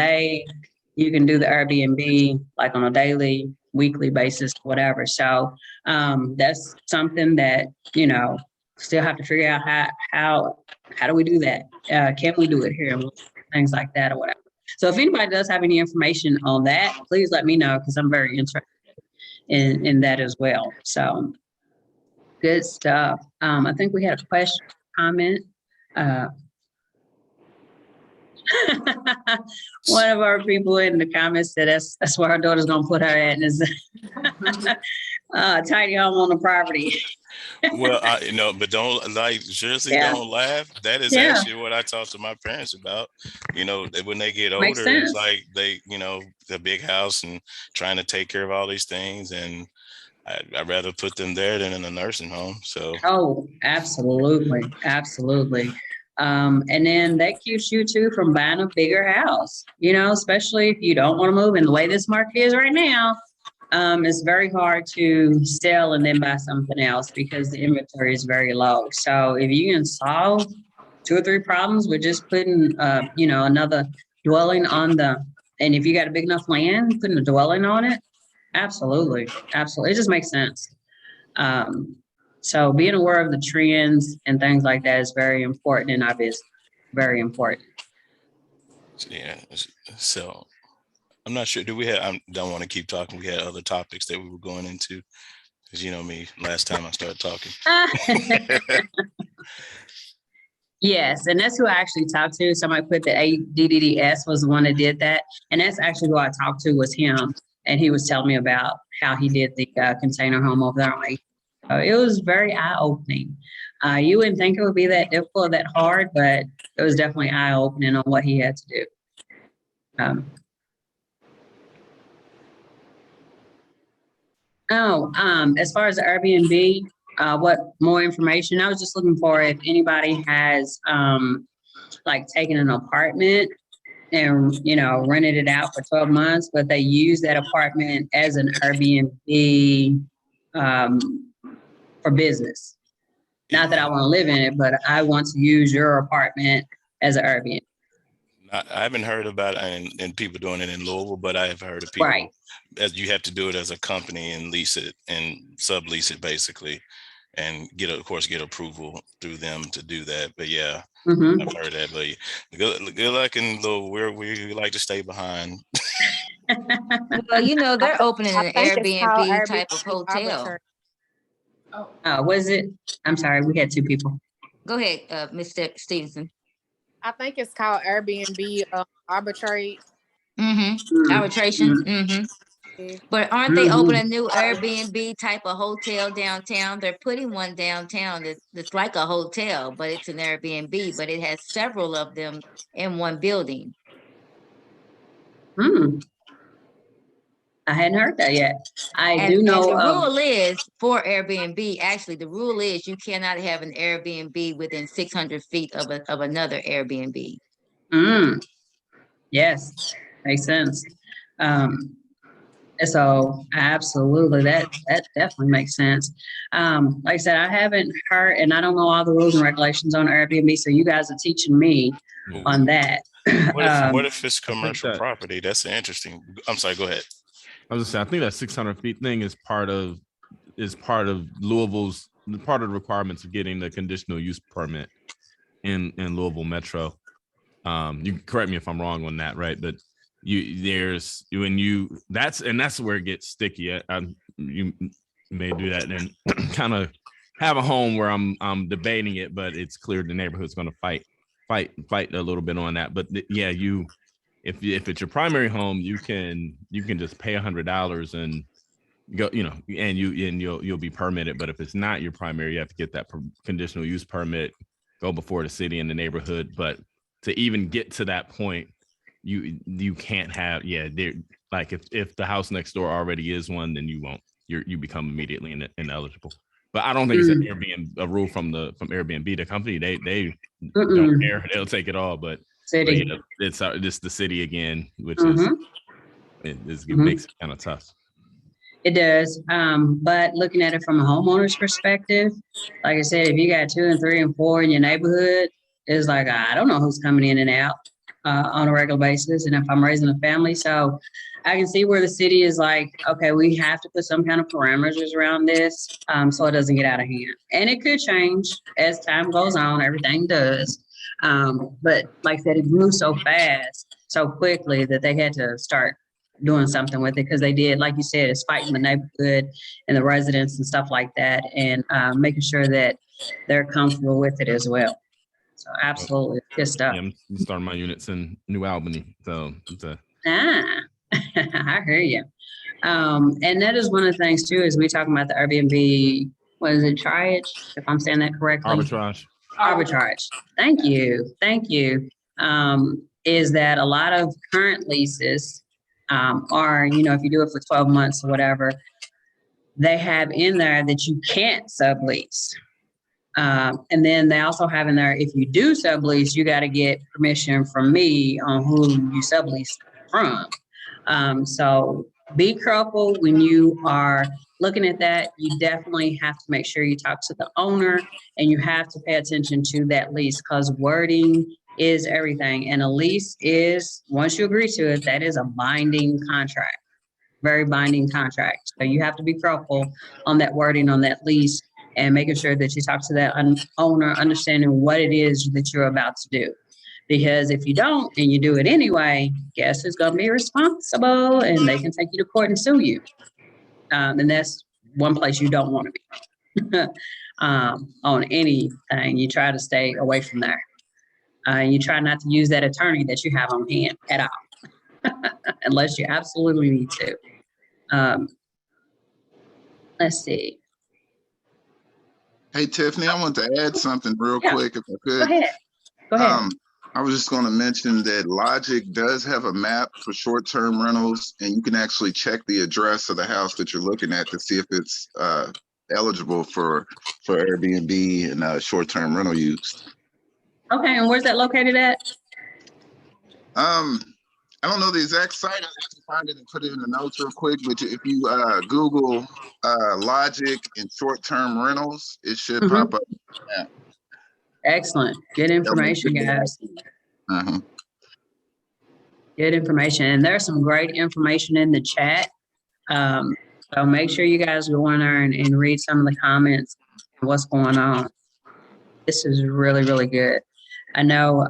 you can do the Airbnb like on a daily, weekly basis, whatever. So that's something that, still have to figure out how do we do that? Can we do it here? Things like that or whatever. So if anybody does have any information on that, please let me know, because I'm very interested in that as well. So good stuff. I think we had a question, comment. One of our people in the comments said that's where our daughter's gonna put her at, and is tiny home on the property. Well, but don't seriously, don't laugh. That is actually what I talk to my parents about. When they get older, it's like they, the big house and trying to take care of all these things. And I'd rather put them there than in a nursing home. So. Oh, absolutely. Absolutely. And then that keeps you too from buying a bigger house, especially if you don't want to move. And the way this market is right now, it's very hard to sell and then buy something else because the inventory is very low. So if you can solve 2 or 3 problems with just putting, another dwelling on and if you got a big enough land, putting a dwelling on it, absolutely. Absolutely. It just makes sense. So being aware of the trends and things like that is very important, and obvious, very important. Yeah. So I'm not sure. Do we have, I don't want to keep talking. We had other topics that we were going into. Cause you know me, last time I started talking. Yes, and that's who I actually talked to. Somebody put the ADDS was the one that did that. And that's actually who I talked to was him. And he was telling me about how he did the container home over there. It was very eye-opening. You wouldn't think it would be that difficult or that hard, but it was definitely eye-opening on what he had to do. As far as the Airbnb, what more information? I was just looking for if anybody has like taken an apartment and, you know, rented it out for 12 months, but they use that apartment as an Airbnb for business. Not that I want to live in it, but I want to use your apartment as an Airbnb. I haven't heard about it and people doing it in Louisville, but I have heard of people as you have to do it as a company and lease it and sublease it basically, and get approval through them to do that. But yeah, I've heard that. But good luck in Louisville. We like to stay behind. Well, you know, they're opening an Airbnb type of hotel. Was it? I'm sorry, we had two people. Go ahead, Mr. Stevenson. I think it's called Airbnb arbitrate. Arbitration. But aren't they opening a new Airbnb type of hotel downtown? They're putting one downtown that's like a hotel, but it's an Airbnb, but it has several of them in one building. I hadn't heard that yet. I do know. And the rule is for Airbnb, actually, the rule is you cannot have an Airbnb within 600 feet of another Airbnb. Yes, makes sense. So absolutely, that definitely makes sense. Like I said, I haven't heard, and I don't know all the rules and regulations on Airbnb, so you guys are teaching me on that. What if it's commercial property? That's interesting. I'm sorry, go ahead. I was gonna say, I think that 600 feet thing is part of Louisville's part of the requirements of getting the conditional use permit in Louisville Metro. You can correct me if I'm wrong on that, right? But that's where it gets sticky. You may do that and kind of have a home where I'm debating it, but it's clear the neighborhood's going to fight a little bit on that. But yeah, if it's your primary home, you can just pay $100 and go, you know, and you'll be permitted. But if it's not your primary, you have to get that conditional use permit, go before the city and the neighborhood. But to even get to that point, you can't have, like if the house next door already is one, then you become immediately ineligible. But I don't think it's an Airbnb, a rule from Airbnb. The company, they don't care. They'll take it all. But it's the city again, which is it makes it kind of tough. It does. But looking at it from a homeowner's perspective, like I said, if you got 2 and 3 and 4 in your neighborhood, it's like, I don't know who's coming in and out on a regular basis. And if I'm raising a family, so I can see where the city is like, okay, we have to put some kind of parameters around this so it doesn't get out of hand. And it could change as time goes on, everything does. But like I said, it grew so fast, so quickly that they had to start doing something with it, because they did, like you said, it's fighting the neighborhood and the residents and stuff like that, and making sure that they're comfortable with it as well. So absolutely, good stuff. Yeah, I'm starting my units in New Albany, so I hear you. And that is one of the things too, is we talking about the Airbnb, what is it, triage, if I'm saying that correctly? Arbitrage. Thank you. Is that a lot of current leases are, you know, if you do it for 12 months or whatever, they have in there that you can't sublease. And then they also have in there, if you do sublease, you got to get permission from me on who you sublease from. So be careful when you are looking at that. You definitely have to make sure you talk to the owner, and you have to pay attention to that lease, because wording is everything. And a lease is, once you agree to it, that is a binding contract, very binding contract. So you have to be careful on that wording on that lease, and making sure that you talk to that owner, understanding what it is that you're about to do. Because if you don't and you do it anyway, guess who's going to be responsible, and they can take you to court and sue you. And that's one place you don't want to be. On anything, you try to stay away from there. You try not to use that attorney that you have on hand at all, unless you absolutely need to. Let's see. Hey, Tiffany, I want to add something real quick, if I could. Go ahead. Go ahead. I was just going to mention that Logic does have a map for short-term rentals, and you can actually check the address of the house that you're looking at to see if it's eligible for Airbnb and short-term rental use. Okay, and where's that located at? I don't know the exact site. I have to find it and put it in the notes real quick. But if you Google Logic and short-term rentals, it should pop up. Yeah. Excellent. Good information, guys. Good information. And there's some great information in the chat. So make sure you guys go in there and read some of the comments and what's going on. This is really, really good. I know,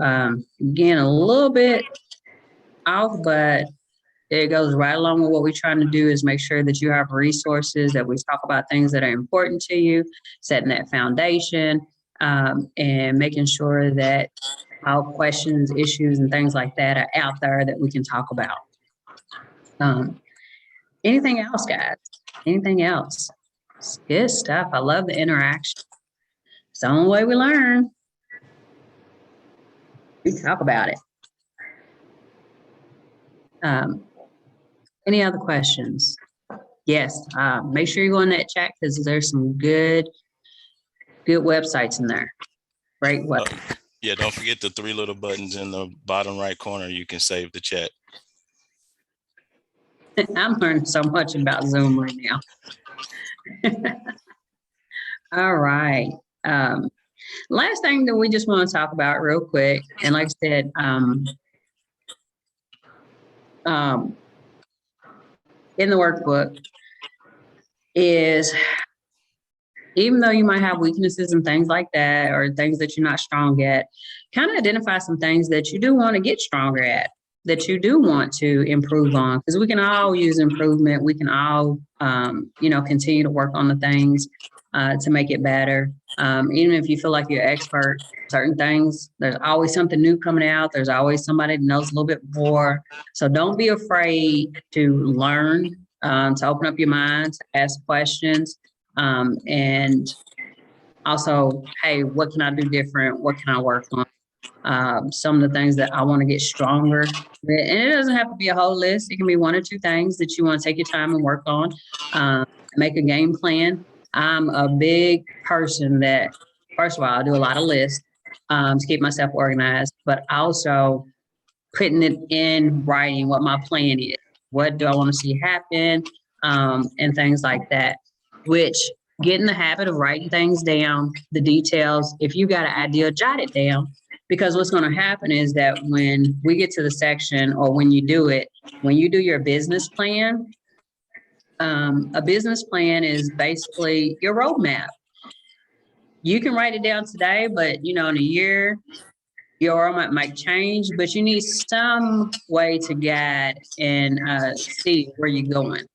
again, a little bit off, but it goes right along with what we're trying to do is make sure that you have resources, that we talk about things that are important to you, setting that foundation, and making sure that our questions, issues, and things like that are out there that we can talk about. Anything else, guys? Anything else? It's good stuff. I love the interaction. It's the only way we learn. We talk about it. Any other questions? Yes, make sure you go in that chat because there's some good websites in there. Right? What? Yeah, don't forget the 3 little buttons in the bottom right corner. You can save the chat. I'm learning so much about Zoom right now. All right. Last thing that we just want to talk about real quick, and like I said, in the workbook is, even though you might have weaknesses and things like that, or things that you're not strong at, kind of identify some things that you do want to get stronger at, that you do want to improve on, because we can all use improvement. We can all, continue to work on the things to make it better. Even if you feel like you're expert in certain things, there's always something new coming out. There's always somebody that knows a little bit more. So don't be afraid to learn, to open up your mind, to ask questions. And also, hey, what can I do different? What can I work on? Some of the things that I want to get stronger with. And it doesn't have to be a whole list. It can be 1 or 2 things that you want to take your time and work on. Make a game plan. I'm a big person that, first of all, I do a lot of lists to keep myself organized, but also putting it in writing what my plan is. What do I want to see happen? And things like that, which get in the habit of writing things down, the details. If you got an idea, jot it down, because what's going to happen is that when we get to the section, or when you do it, when you do your business plan, a business plan is basically your roadmap. You can write it down today, but in a year, your roadmap might change, but you need some way to guide and see where you're going.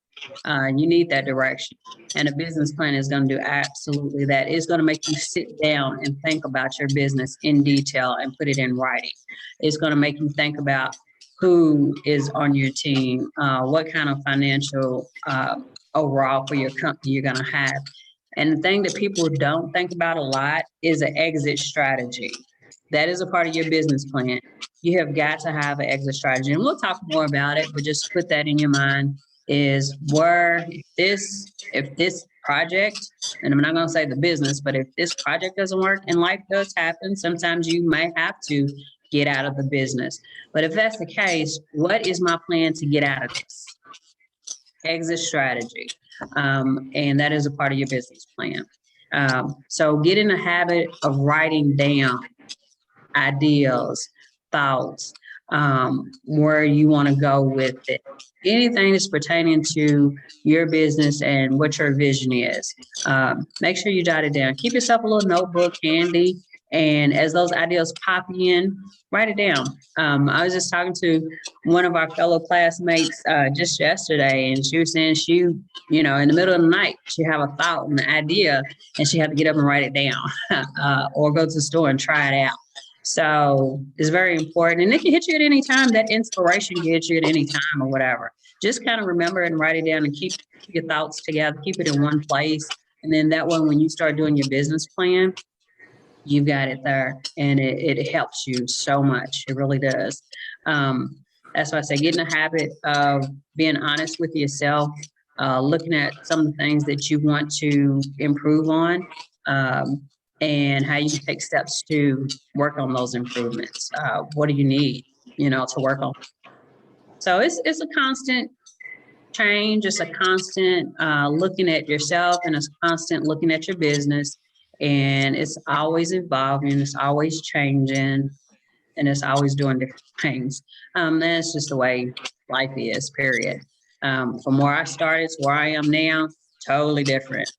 You need that direction. And a business plan is going to do absolutely that. It's going to make you sit down and think about your business in detail and put it in writing. It's going to make you think about who is on your team, what kind of financial overall for your company you're going to have. And the thing that people don't think about a lot is an exit strategy. That is a part of your business plan. You have got to have an exit strategy. And we'll talk more about it, but just put that in your mind, is where if this project, and I'm not going to say the business, but if this project doesn't work and life does happen, sometimes you may have to get out of the business. But if that's the case, what is my plan to get out of this? Exit strategy. And that is a part of your business plan. So get in the habit of writing down ideas, thoughts, where you want to go with it. Anything that's pertaining to your business and what your vision is. Make sure you jot it down. Keep yourself a little notebook handy. And as those ideas pop in, write it down. I was just talking to one of our fellow classmates just yesterday, and she was saying in the middle of the night, she have a thought and an idea, and she had to get up and write it down or go to the store and try it out. So it's very important. And it can hit you at any time. That inspiration can hit you at any time or whatever. Just kind of remember and write it down and keep your thoughts together, keep it in one place. And then that way, when you start doing your business plan, you've got it there, and it helps you so much. It really does. That's why I say get in the habit of being honest with yourself, looking at some of the things that you want to improve on, and how you can take steps to work on those improvements. What do you need, to work on? So it's a constant change. It's a constant looking at yourself, and it's constant looking at your business. And it's always evolving, it's always changing, and it's always doing different things. That's just the way life is, period. From where I started to where I am now, totally different,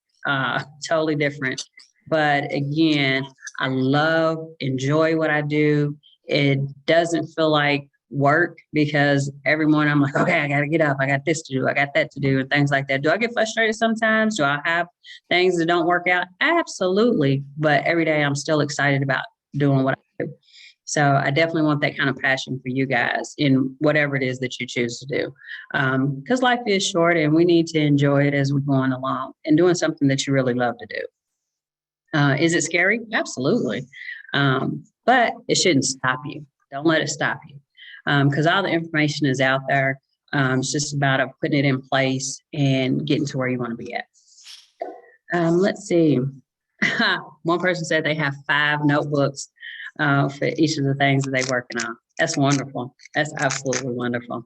totally different. But again, I enjoy what I do. It doesn't feel like work, because every morning I'm like, okay, I got to get up. I got this to do. I got that to do, and things like that. Do I get frustrated sometimes? Do I have things that don't work out? Absolutely. But every day I'm still excited about doing what I do. So I definitely want that kind of passion for you guys in whatever it is that you choose to do. Because life is short, and we need to enjoy it as we're going along and doing something that you really love to do. Is it scary? Absolutely. But it shouldn't stop you. Don't let it stop you. Because all the information is out there. It's just about putting it in place and getting to where you want to be at. Let's see. One person said they have 5 notebooks for each of the things that they're working on. That's wonderful. That's absolutely wonderful.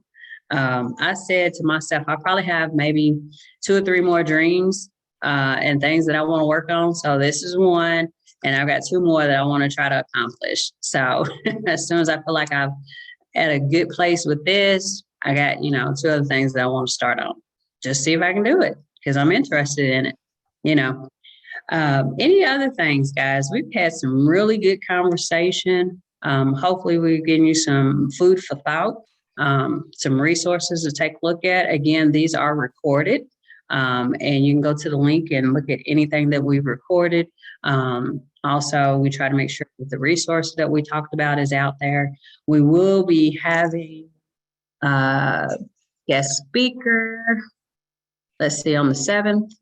I said to myself, I probably have maybe 2 or 3 more dreams and things that I want to work on. So this is one, and I've got 2 more that I want to try to accomplish. So as soon as I feel like I've at a good place with this, I got, 2 other things that I want to start on. Just see if I can do it, because I'm interested in it, Any other things, guys? We've had some really good conversation. Hopefully we're giving you some food for thought, some resources to take a look at. Again, these are recorded, and you can go to the link and look at anything that we've recorded. Also, we try to make sure that the resource that we talked about is out there. We will be having a guest speaker, let's see, on the 7th,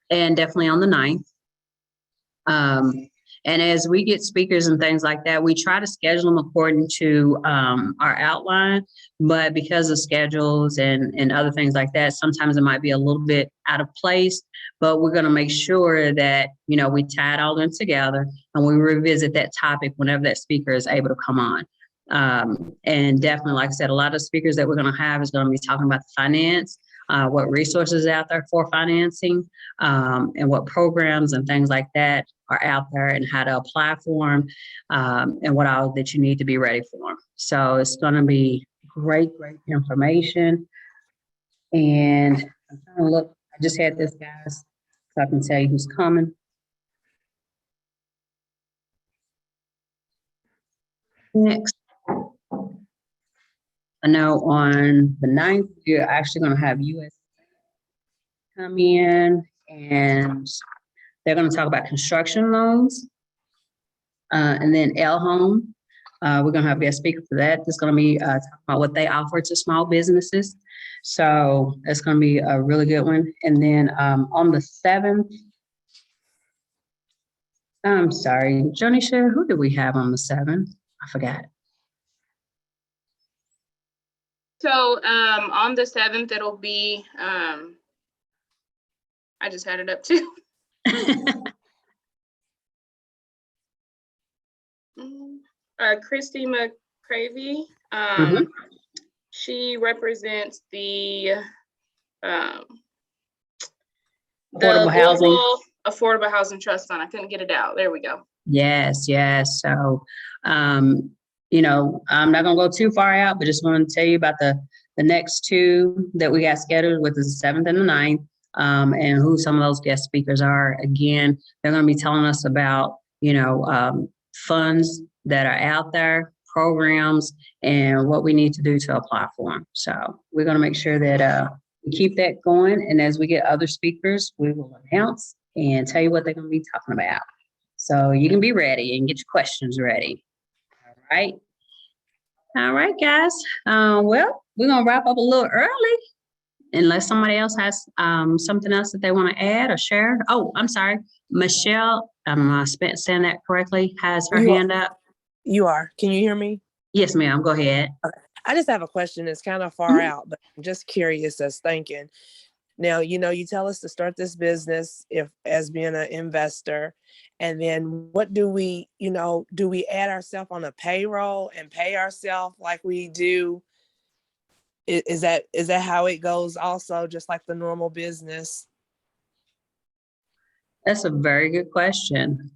and definitely on the 9th. And as we get speakers and things like that, we try to schedule them according to our outline, but because of schedules and other things like that, sometimes it might be a little bit out of place, but we're going to make sure that, we tie it all in together and we revisit that topic whenever that speaker is able to come on. And definitely, like I said, a lot of speakers that we're going to have is going to be talking about the finance, what resources are out there for financing, and what programs and things like that are out there and how to apply for them, and what all that you need to be ready for them. So it's going to be great information. And I'm trying to look, I just had this, guys, so I can tell you who's coming. Next. I know on the 9th, you're actually going to have US come in, and they're going to talk about construction loans. And then L Home, we're going to have a guest speaker for that. It's going to be talking about what they offer to small businesses. So it's going to be a really good one. And then on the 7th, I'm sorry, Jonisha, who do we have on the 7th? I forgot. So on the 7th, it'll be, I just had it up too. Christy McCravey. She represents the Affordable Housing Trust Fund. I couldn't get it out. There we go. Yes. So, I'm not gonna go too far out, but just want to tell you about the next 2 that we got scheduled, with the 7th and the 9th, and who some of those guest speakers are. Again, they're going to be telling us about, funds that are out there, programs, and what we need to do to apply for them. So we're going to make sure that we keep that going. And as we get other speakers, we will announce and tell you what they're going to be talking about. So you can be ready and get your questions ready. All right. All right, guys. Well, we're going to wrap up a little early unless somebody else has something else that they want to add or share. Oh, I'm sorry. Michelle, saying that correctly, has her hand up. You are. Can you hear me? Yes, ma'am. Go ahead. Okay. I just have a question. It's kind of far out, but I'm just curious as thinking. Now, you tell us to start this business as being an investor. And then what do we add ourselves on a payroll and pay ourselves like we do? Is that how it goes also, just like the normal business? That's a very good question.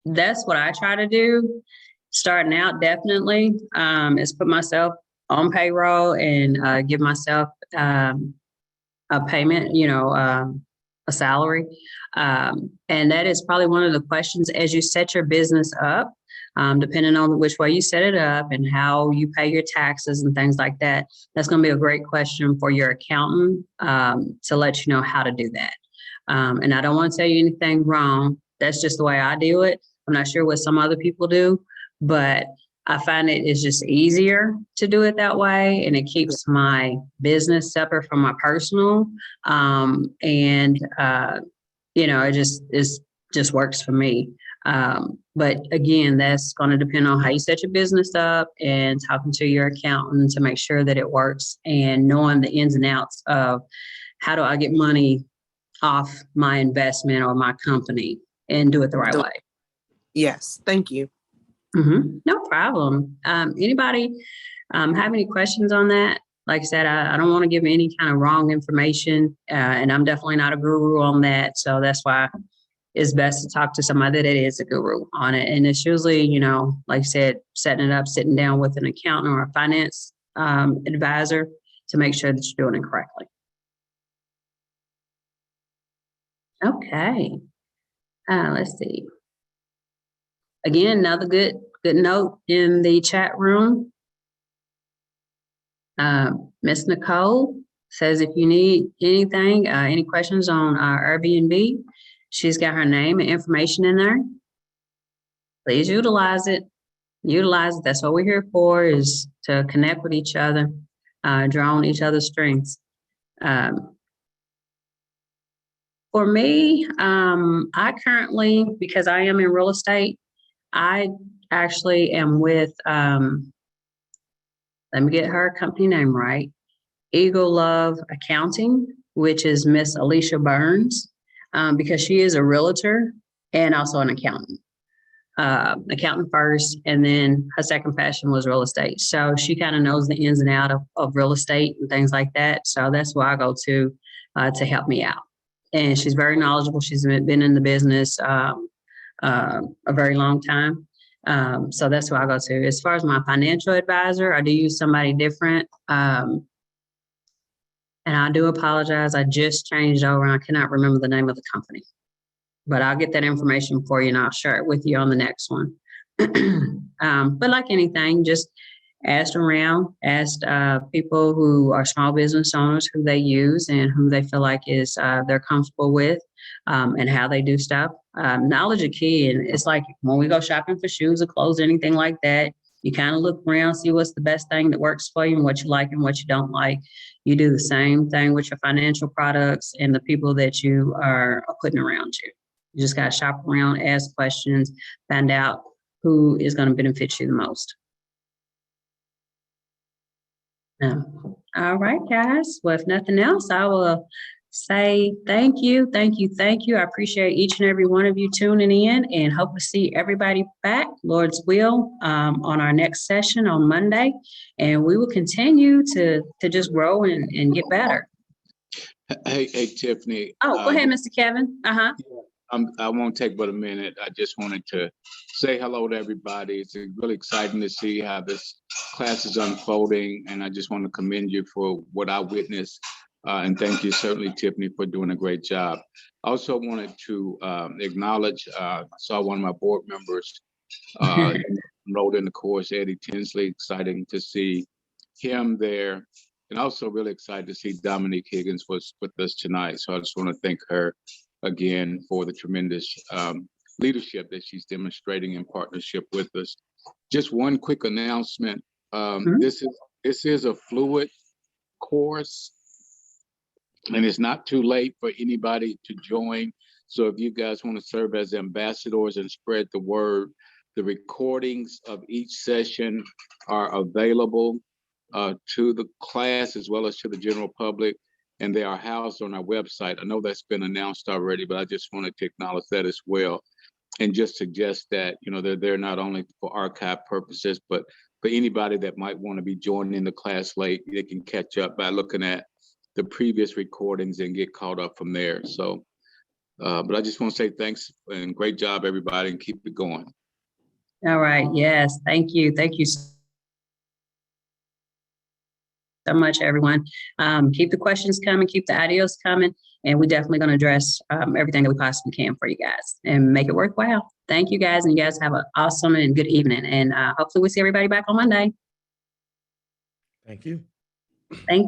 That's what I try to do. Starting out, definitely, is put myself on payroll and give myself a payment, a salary. And that is probably one of the questions as you set your business up, depending on which way you set it up and how you pay your taxes and things like that. That's going to be a great question for your accountant to let you know how to do that. And I don't want to tell you anything wrong. That's just the way I do it. I'm not sure what some other people do, but I find it is just easier to do it that way, and it keeps my business separate from my personal. It just works for me. But again, that's going to depend on how you set your business up and talking to your accountant to make sure that it works and knowing the ins and outs of how do I get money off my investment or my company and do it the right way. Yes. Thank you. Mm-hmm. No problem. Anybody have any questions on that? Like I said, I don't want to give any kind of wrong information, and I'm definitely not a guru on that. So that's why it's best to talk to somebody that is a guru on it. And it's usually, like I said, setting it up, sitting down with an accountant or a finance advisor to make sure that you're doing it correctly. Okay. Let's see. Again, another good note in the chat room. Miss Nicole says if you need anything, any questions on our Airbnb, she's got her name and information in there. Please utilize it. Utilize it. That's what we're here for, is to connect with each other, draw on each other's strengths. For me, I currently, because I am in real estate, I actually am with, let me get her company name right, Eagle Love Accounting, which is Miss Alicia Burns, because she is a realtor and also an accountant. Accountant first, and then her second passion was real estate. So she kind of knows the ins and outs of real estate and things like that. So that's where I go to help me out. And she's very knowledgeable. She's been in the business a very long time. So that's who I go to. As far as my financial advisor, I do use somebody different. And I do apologize. I just changed over and I cannot remember the name of the company. But I'll get that information for you and I'll share it with you on the next one. But like anything, just ask around, ask people who are small business owners who they use and who they feel like is they're comfortable with and how they do stuff. Knowledge is key. And it's like when we go shopping for shoes or clothes, anything like that, you kind of look around, see what's the best thing that works for you and what you like and what you don't like. You do the same thing with your financial products and the people that you are putting around you. You just got to shop around, ask questions, find out who is going to benefit you the most. All right, guys. Well, if nothing else, I will say thank you. I appreciate each and every one of you tuning in and hope to see everybody back, Lord's will, on our next session on Monday. And we will continue to just grow and get better. Hey, Tiffany. Oh, go ahead, Mr. Kevin. I won't take but a minute. I just wanted to say hello to everybody. It's really exciting to see how this class is unfolding, and I just want to commend you for what I witnessed And thank you certainly, Tiffany, for doing a great job. I also wanted to acknowledge, I saw one of my board members enrolled in the course, Eddie Tinsley. Exciting to see him there. And also really excited to see Dominque Higgins was with us tonight. So I just want to thank her again for the tremendous leadership that she's demonstrating in partnership with us. Just one quick announcement. This is a fluid course, and it's not too late for anybody to join. So if you guys want to serve as ambassadors and spread the word, the recordings of each session are available to the class as well as to the general public, and they are housed on our website. I know that's been announced already, but I just wanted to acknowledge that as well. And just suggest that, you know, they're there not only for archive purposes, but for anybody that might want to be joining the class late, they can catch up by looking at the previous recordings and get caught up from there. So, but I just want to say thanks and great job, everybody, and keep it going. All right. Yes. Thank you. Thank you so much, everyone. Keep the questions coming, keep the ideas coming, and we're definitely going to address everything that we possibly can for you guys and make it worthwhile. Thank you guys, and you guys have an awesome and good evening. And hopefully we'll see everybody back on Monday. Thank you. Thank you.